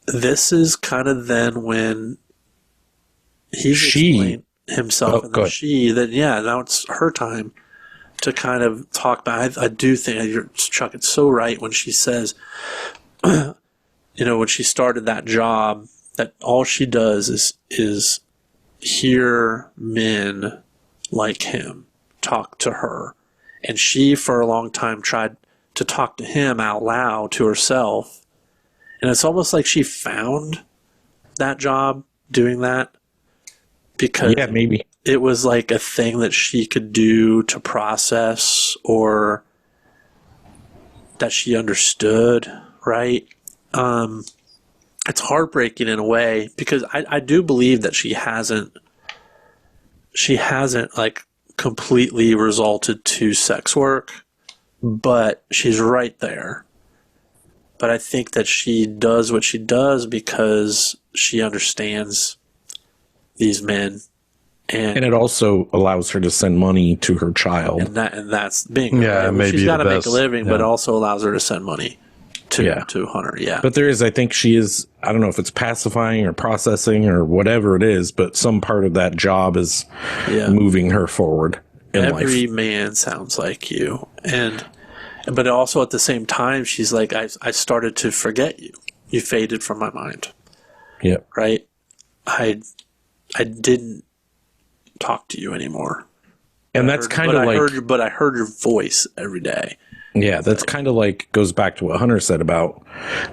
this is kind of then when he's explained himself, and then now it's her time to kind of talk about. I do think Chuck, it's so right when she says, when she started that job, that all she does is hear men like him talk to her, and she for a long time tried to talk to him out loud to herself, and it's almost like she found that job doing that. Because maybe it was like a thing that she could do to process, or that she understood, right? It's heartbreaking in a way because I do believe that she hasn't like completely resulted to sex work, but she's right there. But I think that she does what she does because she understands these men, and it also allows her to send money to her child, and that's being maybe she's got to make a living, but it also allows her to send money to Hunter. But I think she is, I don't know if it's pacifying or processing or whatever it is, but some part of that job is moving her forward in life. Every man sounds like you, but also at the same time, she's like, I started to forget you. You faded from my mind. Yeah. Right. I didn't talk to you anymore. And that's kind of like, but I heard your voice every day. yeah, that's kind of like goes back to what Hunter said about,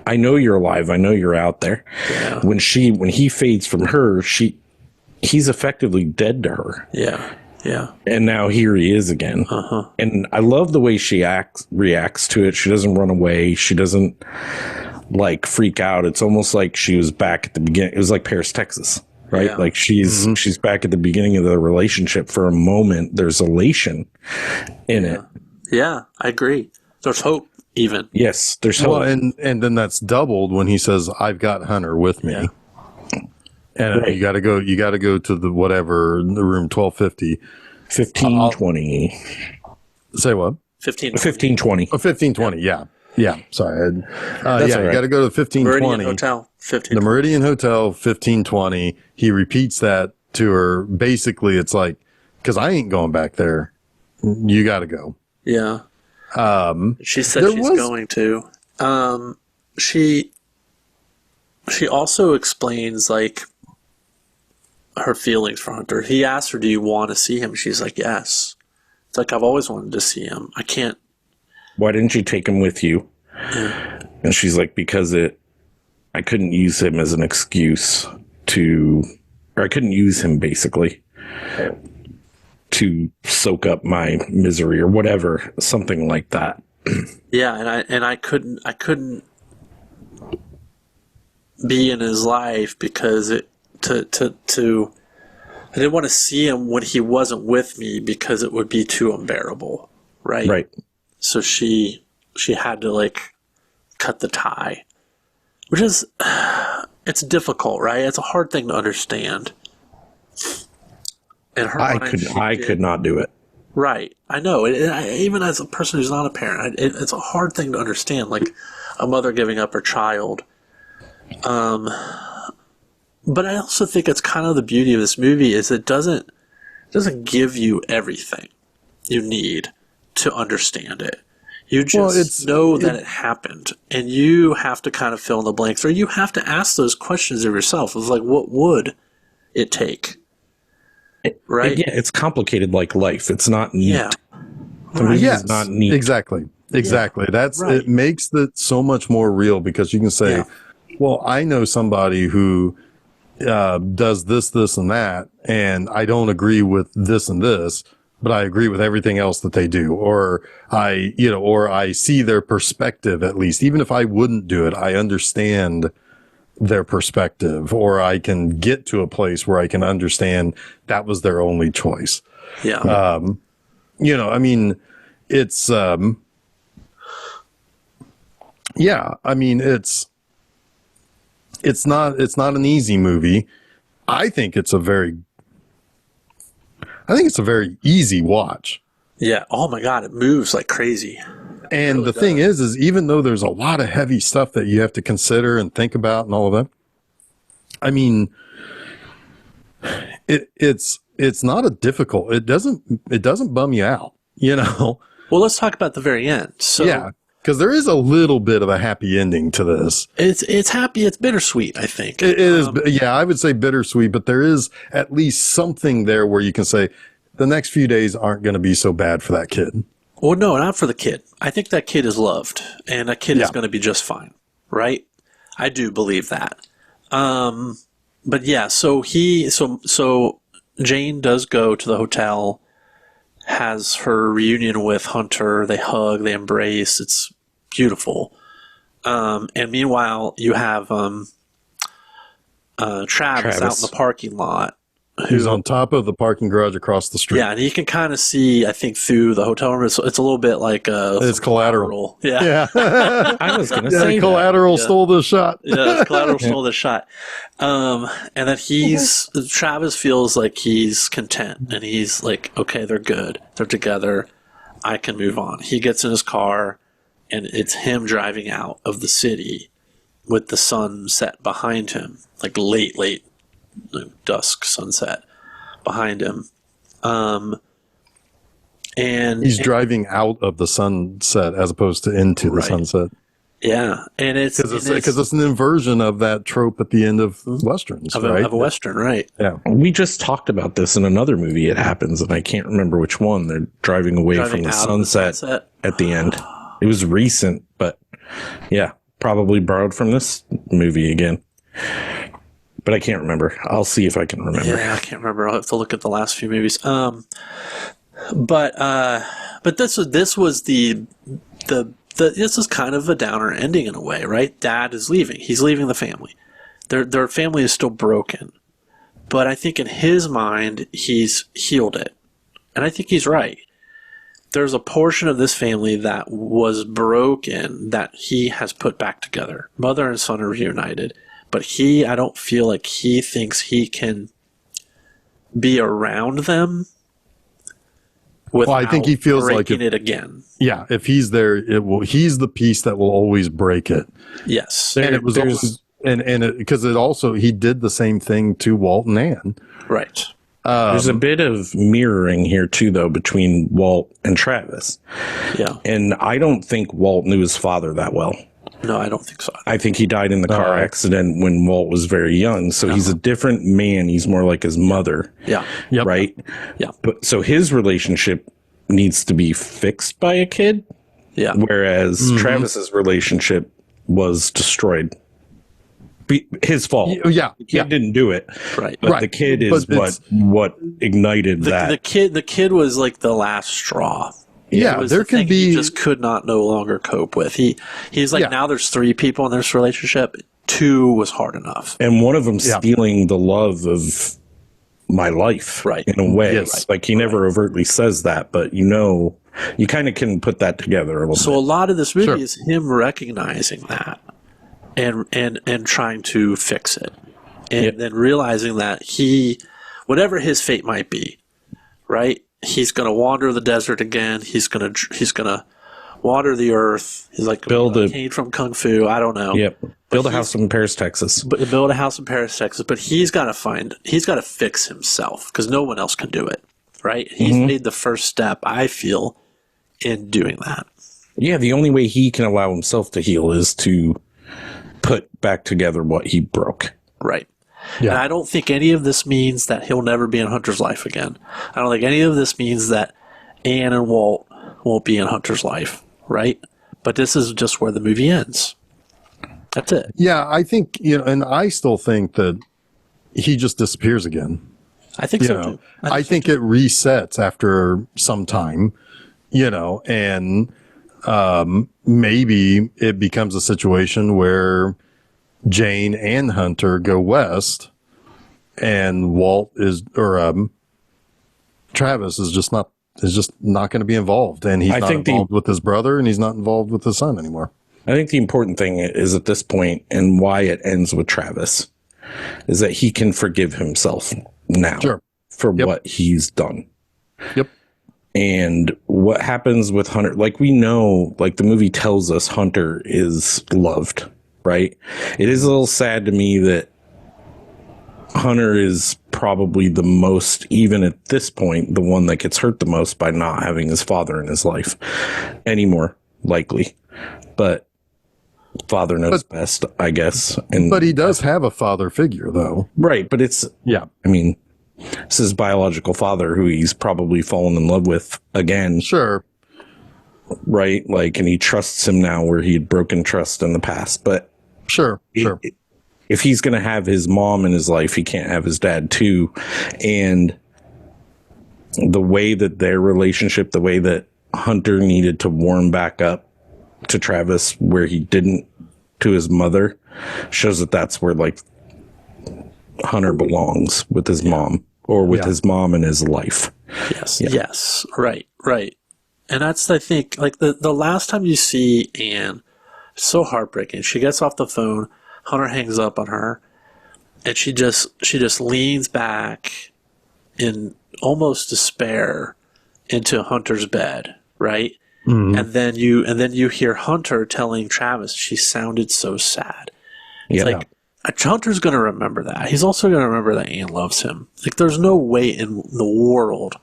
I know you're alive. I know you're out there. Yeah. When he fades from her, he's effectively dead to her. Yeah. Yeah. And now here he is again. Uh-huh. And I love the way she reacts to it. She doesn't run away. She doesn't like freak out. It's almost like she was back at the beginning. It was like Paris, Texas, right? Yeah. Like she's back at the beginning of the relationship for a moment. There's elation in it. Yeah, I agree. There's hope even. Yes, there's hope. Well, and then that's doubled when he says, "I've got Hunter with me." Yeah. And Right. you got to go to the whatever, the room 1250. 1520. Say what? 1520. Oh, 1520. Yeah. Yeah. Sorry. That's yeah. all right. You got to go to 1520. Meridian Hotel. 15. The Meridian Hotel, 1520. He repeats that to her. Basically, it's like, because I ain't going back there. You got to go. Yeah. She said there she's was- going to. She also explains like her feelings for Hunter. He asked her, "Do you want to see him?" She's like, "Yes." It's like, I've always wanted to see him. I can't. Why didn't you take him with you? Yeah. And she's like, because I couldn't use him as an excuse or I couldn't use him basically to soak up my misery or whatever, something like that. Yeah, and I couldn't be in his life because I didn't want to see him when he wasn't with me because it would be too unbearable, right? Right. So she had to like cut the tie, which is it's difficult, right? It's a hard thing to understand. And her I mind, could not do it. right. I know. Even as a person who's not a parent, it's a hard thing to understand, like a mother giving up her child. But I also think it's kind of the beauty of this movie is it doesn't give you everything you need to understand it. You just know that it happened, and you have to kind of fill in the blanks, or you have to ask those questions of yourself. It's like, what would it take? Right? Yeah, it's complicated like life. It's not neat. Yeah. The movie's Yes, not neat. Exactly. That's Right. It makes it so much more real because you can say, well, I know somebody who does this, this, and that, and I don't agree with this and this, but I agree with everything else that they do, or I see their perspective at least, even if I wouldn't do it, I understand their perspective, or I can get to a place where I can understand that was their only choice. Yeah. I mean, it's, it's not an easy movie. I think it's a very easy watch. Yeah. Oh my God, it moves like crazy. And the thing is even though there's a lot of heavy stuff that you have to consider and think about and all of that, I mean, it's not a difficult. It doesn't bum you out, Well, let's talk about the very end. So Yeah, because there is a little bit of a happy ending to this. it's happy. It's bittersweet, I think. It is, yeah, I would say bittersweet, but there is at least something there where you can say the next few days aren't going to be so bad for that kid. Well, no, not for the kid. I think that kid is loved, and that kid is going to be just fine, right? I do believe that. But yeah, so Jane does go to the hotel, has her reunion with Hunter. They hug, they embrace. It's beautiful. And meanwhile, you have Travis out in the parking lot. He's on top of the parking garage across the street. Yeah, and you can kind of see, I think, through the hotel room. It's a little bit like It's collateral. Yeah. I was going to say collateral stole the shot. Yeah, collateral stole the shot. And then Travis feels like he's content, and he's like, okay, they're good. They're together. I can move on. He gets in his car, and it's him driving out of the city with the sun set behind him, like late dusk sunset behind him. And He's driving out of the sunset as opposed to into the sunset. Yeah, and Because it's an inversion of that trope at the end of westerns, right? of a Western, right? Yeah. We just talked about this in another movie. It happens, and I can't remember which one. They're driving away from the out of the sunset at the end. It was recent, but yeah, probably borrowed from this movie again. But I can't remember. I'll see if I can remember. Yeah, I can't remember. I'll have to look at the last few movies. But this was this is kind of a downer ending in a way, right? Dad is leaving. He's leaving the family. Their family is still broken. But I think in his mind, he's healed it. And I think he's right. There's a portion of this family that was broken that he has put back together. Mother and son are reunited. But I don't feel like he thinks he can be around them without I think he feels like breaking it again. Yeah, if he's there, he's the piece that will always break it. Yes. And it was always, because he did the same thing to Walt and Anne. Right. There's a bit of mirroring here too, though, between Walt and Travis. Yeah. And I don't think Walt knew his father that well. No, I don't think so. I think he died in the car accident when Walt was very young. So he's a different man. He's more like his mother. Yeah. Yep. Right? Yeah. But so his relationship needs to be fixed by a kid. Yeah. Whereas Travis's relationship was destroyed. His fault. Yeah. The kid didn't do it. Right. But the kid is what ignited that. The kid was like the last straw. Yeah, there can be. He just could not no longer cope with. He's like, now there's 3 people in this relationship. 2 was hard enough. And one of them stealing the love of my life, right? In a way, Yes. Like he never overtly says that, but you kind of can put that together a little So bit. a lot of this movie is him recognizing that and trying to fix it, and then realizing that whatever his fate might be, right? He's going to wander the desert again. He's going to water the earth. He's like came from Kung Fu. I don't know. Yep. Build a house in Paris, Texas. Build a house in Paris, Texas. But he's got to fix himself because no one else can do it. Right? He's made the first step, I feel, in doing that. Yeah. The only way he can allow himself to heal is to put back together what he broke. Right. Yeah. And I don't think any of this means that he'll never be in Hunter's life again. I don't think any of this means that Anne and Walt won't be in Hunter's life, right? But this is just where the movie ends. That's it. Yeah, I think, and I still think that he just disappears again. I think so too. I think it resets after some time, and maybe it becomes a situation where Jane and Hunter go west, and Travis is just not going to be involved, and he's not involved with his brother, and he's not involved with his son anymore. I think the important thing is at this point, and why it ends with Travis, is that he can forgive himself now for what he's done. Yep. And what happens with Hunter, like we know, like the movie tells us Hunter is loved. Right. It is a little sad to me that Hunter is probably the most, even at this point, the one that gets hurt the most by not having his father in his life anymore, likely. But father knows best, I guess. But he does have a father figure, though. Right. But it's, I mean, it's his biological father who he's probably fallen in love with again. Sure. Right. Like, and he trusts him now where he had broken trust in the past. But Sure. If he's going to have his mom in his life, he can't have his dad too. And the way that their relationship, the way that Hunter needed to warm back up to Travis where he didn't to his mother shows that that's where like Hunter belongs with his mom or with his mom in his life. Yes. Yeah. Yes. Right. And that's, I think, like the last time you see Anne, so heartbreaking. She gets off the phone. Hunter hangs up on her, and she just leans back in almost despair into Hunter's bed, right? Mm-hmm. And then you hear Hunter telling Travis she sounded so sad. It's like Hunter's going to remember that. He's also going to remember that Anne loves him. Like there's no way in the world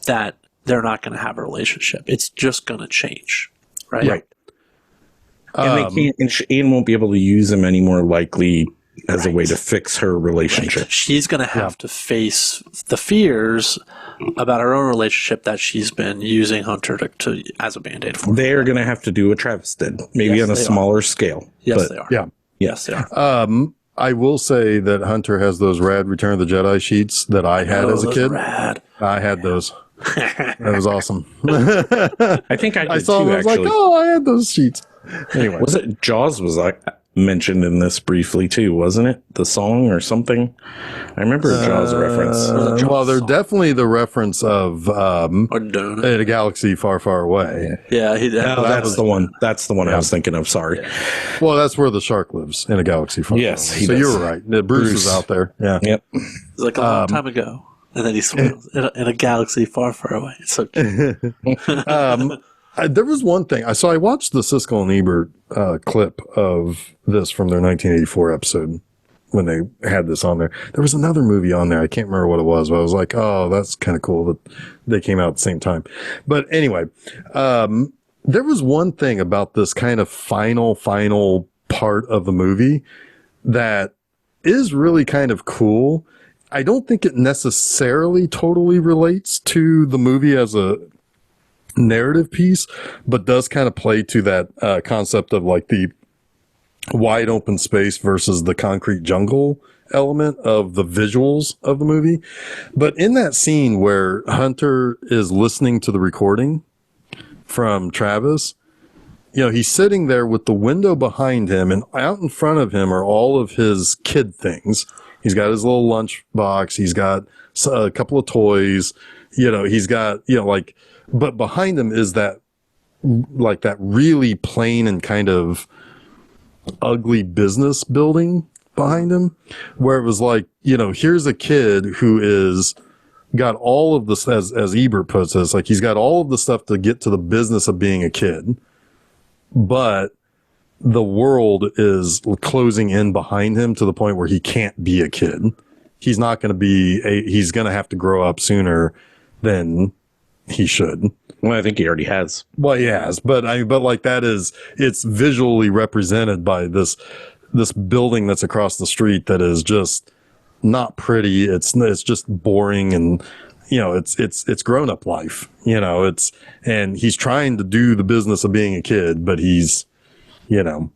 that they're not going to have a relationship. It's just going to change, right? Right. And they can't, and Anne won't be able to use him anymore, likely as a way to fix her relationship. Right. She's going to have to face the fears about her own relationship that she's been using Hunter to as a band-aid for. They're going to have to do what Travis did, maybe Yes, on a they smaller scale. Yes, but they are. Yeah. Yes, they are. I will say that Hunter has those rad Return of the Jedi sheets that I had as a those kid. rad. I had those. That was awesome. I think I did saw too, them. I was like, actually. oh, I had those sheets. Anyway, Was it Jaws was like mentioned in this briefly too, wasn't it? The song or something? I remember a Jaws reference. well, they're definitely the reference of Or Dune. in a galaxy far, far away. Yeah, Oh, that's the one. That's the one I was thinking of. Sorry. Well, that's where the shark lives, in a galaxy far, Yes, far away. he So does. you were right. Bruce is out there. Yeah. Yep. It's like a long time ago. And then he swims in a galaxy far, far away. It's so cute. There was one thing. I watched the Siskel and Ebert clip of this from their 1984 episode when they had this on there. There was another movie on there. I can't remember what it was, but I was like, oh, that's kind of cool that they came out at the same time. But anyway, there was one thing about this kind of final part of the movie that is really kind of cool. I don't think it necessarily totally relates to the movie as a narrative piece, but does kind of play to that concept of like the wide open space versus the concrete jungle element of the visuals of the movie. But in that scene where Hunter is listening to the recording from Travis, he's sitting there with the window behind him, and out in front of him are all of his kid things. He's got his little lunch box. He's got a couple of toys. He's got, but behind him is that really plain and kind of ugly business building behind him, where it was like, here's a kid who is got all of this, as Ebert puts it, like he's got all of the stuff to get to the business of being a kid, but the world is closing in behind him to the point where he can't be a kid. He's not going to he's going to have to grow up sooner than he should. Well, I think he already has. Well, he has, but like it's visually represented by this building that's across the street that is just not pretty. It's just boring, and it's grown up life. And he's trying to do the business of being a kid, but he's not going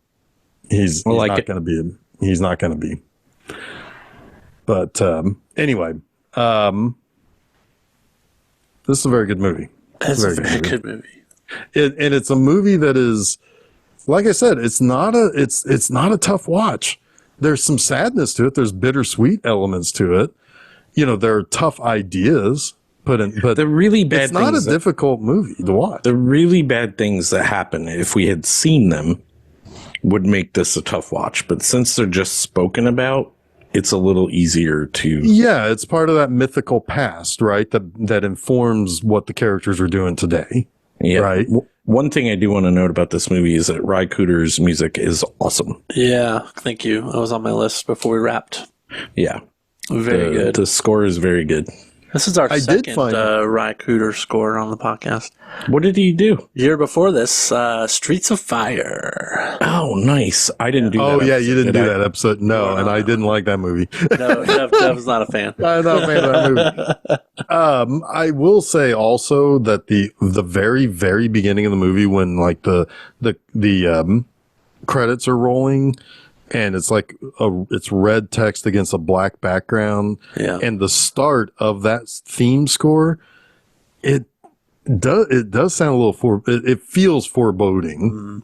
to be. But anyway, this is a very good movie. It's a very good movie. And it's a movie that is, like I said, it's not a tough watch. There's some sadness to it. There's bittersweet elements to it. There are tough ideas put in, but The really bad it's not a things difficult movie to watch. the really bad things that happen, if we had seen them, would make this a tough watch. But since they're just spoken about, it's a little easier to. Yeah, it's part of that mythical past, right? That informs what the characters are doing today. Yeah. Right. One thing I do want to note about this movie is that Ry Cooder's music is awesome. Yeah, thank you. That was on my list before we wrapped. Yeah. Very good. The score is very good. This is our did second find- Ry Cooder score on the podcast. What did he do? Year before this, Streets of Fire. Oh, nice. I didn't do that. Oh, yeah, you episode, didn't did do I? that episode. No, and I didn't like that movie. No, Dev's not a fan. I'm not a fan of that movie. I will say also that the very, very beginning of the movie, when like the credits are rolling, and it's like it's red text against a black background, Yeah. and the start of that theme score, it does sound a little it feels foreboding.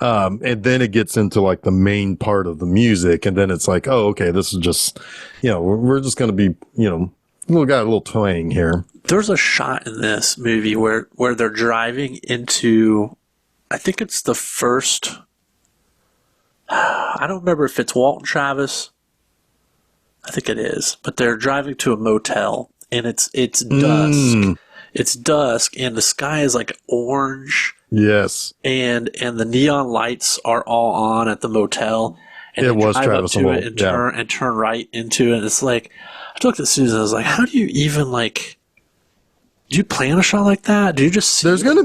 And then it gets into like the main part of the music, and then it's like, oh, okay, this is just, we're just going to be, got a little twang here. There's a shot in this movie where they're driving into, I think it's the first, I don't remember if it's Walt and Travis. I think it is, but they're driving to a motel, and it's dusk. It's dusk, and the sky is like orange. Yes. And the neon lights are all on at the motel. And It they was drive Travis up and to Walt, it yeah. and turn right into it. And it's like, I looked at Susan, I was like, how do you even like Do you plan a shot like that? Do you just see There's gonna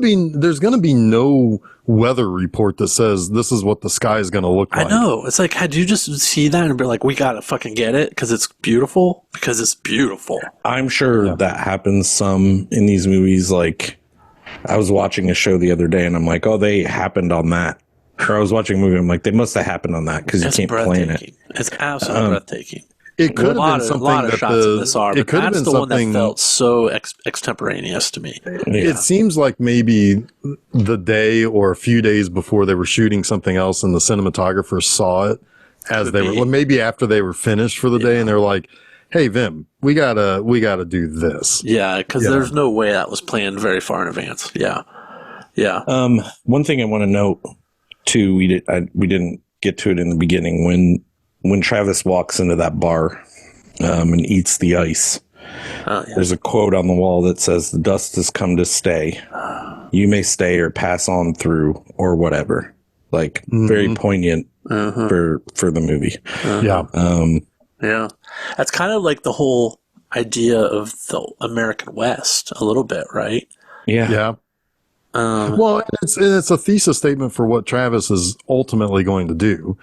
be no weather report that says this is what the sky is gonna look like. I know. It's like, had you just see that and be like, we gotta fucking get it because it's beautiful? Because it's beautiful. I'm sure that happens some in these movies. Like, I was watching a show the other day and I'm like, oh, they happened on that. Or I was watching a movie. I'm like, they must have happened on that because you can't plan it. It's absolutely breathtaking. It could have been something that it could have been the one that felt so extemporaneous to me. It seems like maybe the day or a few days before they were shooting something else, and the cinematographers saw it as they were, well, maybe after they were finished for the day, and they're like, "Hey, Vim, we gotta do this." Yeah, because there's no way that was planned very far in advance. Yeah. One thing I want to note too, we didn't get to it in the beginning when Travis walks into that bar and eats the ice. There's a quote on the wall that says, "The dust has come to stay. You may stay or pass on through or whatever." Like very poignant for the movie. Yeah. That's kind of like the whole idea of the American West a little bit, right? Yeah. Well, it's a thesis statement for what Travis is ultimately going to do.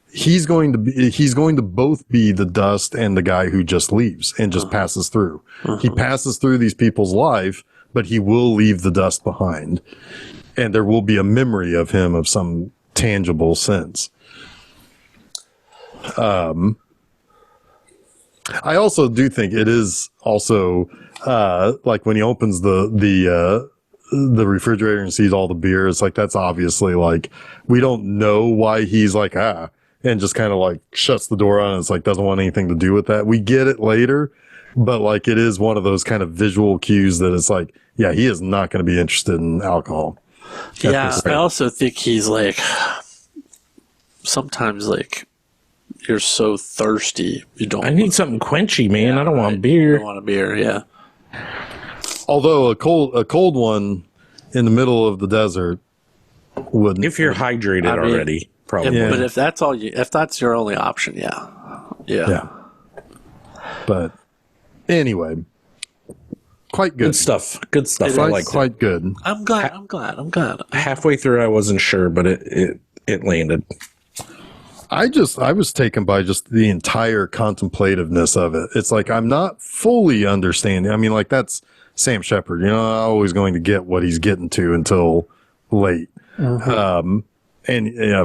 He's going to both be the dust and the guy who just leaves and just passes through. He passes through these people's life, but he will leave the dust behind, and there will be a memory of him of some tangible sense. I also do think it is also like when he opens the refrigerator and sees all the beer. It's like, that's obviously like, we don't know why he's like, and just kind of like shuts the door on. And it's like, doesn't want anything to do with that. We get it later, but like, it is one of those kind of visual cues that it's like, yeah, he is not going to be interested in alcohol. Yeah. I also think he's like, sometimes like, you're so thirsty. I need something quenchy, man. Yeah, I don't want beer. I don't want a beer. Yeah. Although a cold one in the middle of the desert wouldn't. If you're hydrated already, probably. But if that's your only option, yeah. But anyway, quite good. Good stuff. I like quite good. I'm glad. Halfway through, I wasn't sure, but it landed. I was taken by just the entire contemplativeness of it. It's like, I'm not fully understanding. I mean, like, that's Sam Shepard, I'm always going to get what he's getting to until late. And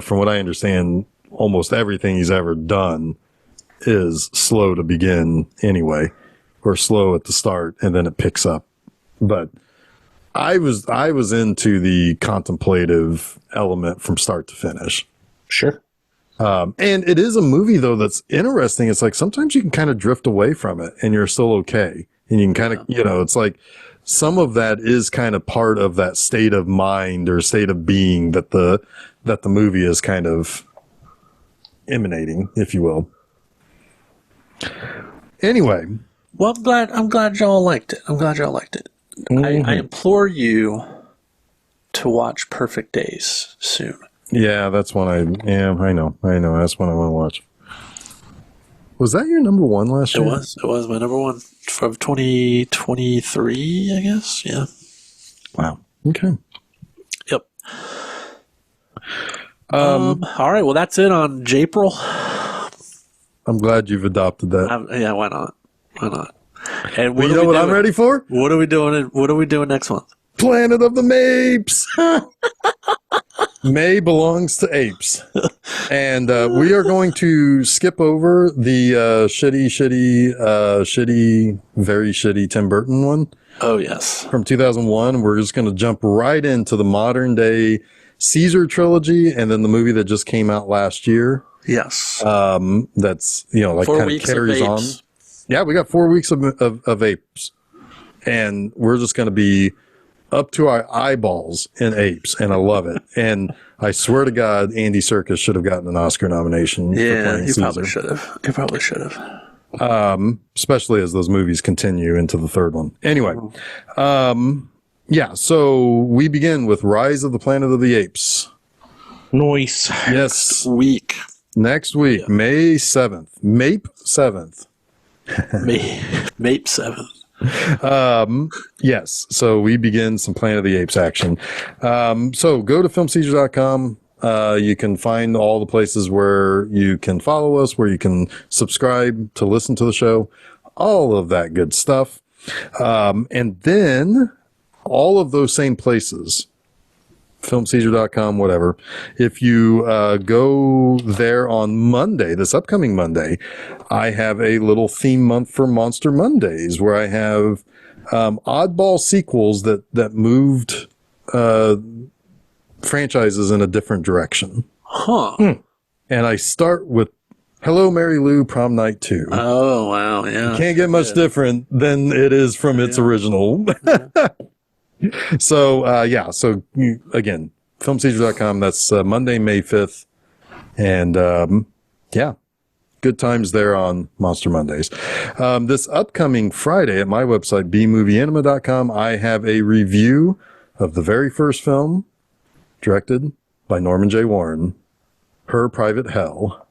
from what I understand, almost everything he's ever done is slow to begin anyway, or slow at the start, and then it picks up. But I was into the contemplative element from start to finish. Sure. And it is a movie, though, that's interesting. It's like sometimes you can kind of drift away from it and you're still okay. And you can kind of, it's like some of that is kind of part of that state of mind or state of being that the movie is kind of emanating, if you will. Anyway. Well, I'm glad y'all liked it. I implore you to watch Perfect Days soon. Yeah, that's one I know. That's one I want to watch. Was that your number one last year? It was my number one from 2023, I guess. Yeah. Wow. Okay. Yep. All right. Well, that's it on Japril. I'm glad you've adopted that. Yeah. Why not? And you know what I'm ready for? What are we doing next month? Planet of the Mapes. May belongs to apes. And we are going to skip over the very shitty Tim Burton one. Oh, yes. From 2001. We're just going to jump right into the modern day Seizure trilogy and then the movie that just came out last year. Yes. That's, like kind of carries on. Yeah, we got 4 weeks of apes. And we're just going to be up to our eyeballs in apes, and I love it. And I swear to God, Andy Serkis should have gotten an Oscar nomination. Yeah, he probably should have. Especially as those movies continue into the third one. Anyway, so we begin with Rise of the Planet of the Apes. Nice. Yes. Next week, May 7th. Mape 7th. Mape 7th. Yes. So we begin some Planet of the Apes action. So go to filmseizure.com. You can find all the places where you can follow us, where you can subscribe to listen to the show, all of that good stuff. And then all of those same places, filmseizure.com, whatever. If you go there on Monday, this upcoming Monday, I have a little theme month for Monster Mondays where I have oddball sequels that moved franchises in a different direction. Huh. And I start with Hello, Mary Lou, Prom Night 2. Oh, wow. Yeah. Can't get much different than it is from its original. So, again, filmseizure.com. That's Monday, May 5th. And, good times there on Monster Mondays. This upcoming Friday at my website, bmovieanima.com, I have a review of the very first film directed by Norman J. Warren, Her Private Hell,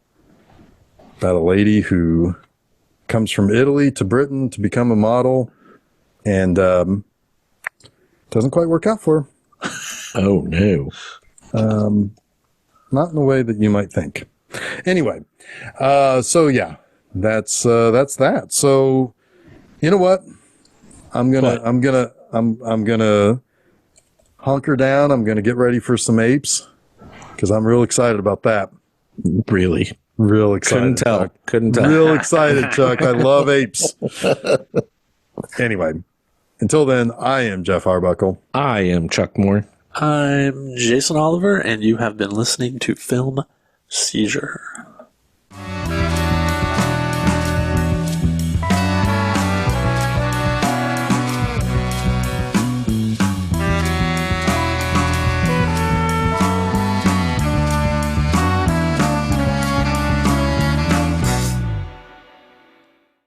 about a lady who comes from Italy to Britain to become a model and doesn't quite work out for her. Oh, no. Not in the way that you might think. Anyway, that's that. So, you know what? I'm gonna hunker down. I'm gonna get ready for some apes because I'm real excited about that. Really? Real excited. Couldn't tell. Real excited, Chuck. I love apes. Anyway, until then, I am Jeff Arbuckle. I am Chuck Moore. I'm Jason Oliver, and you have been listening to Film Seizure.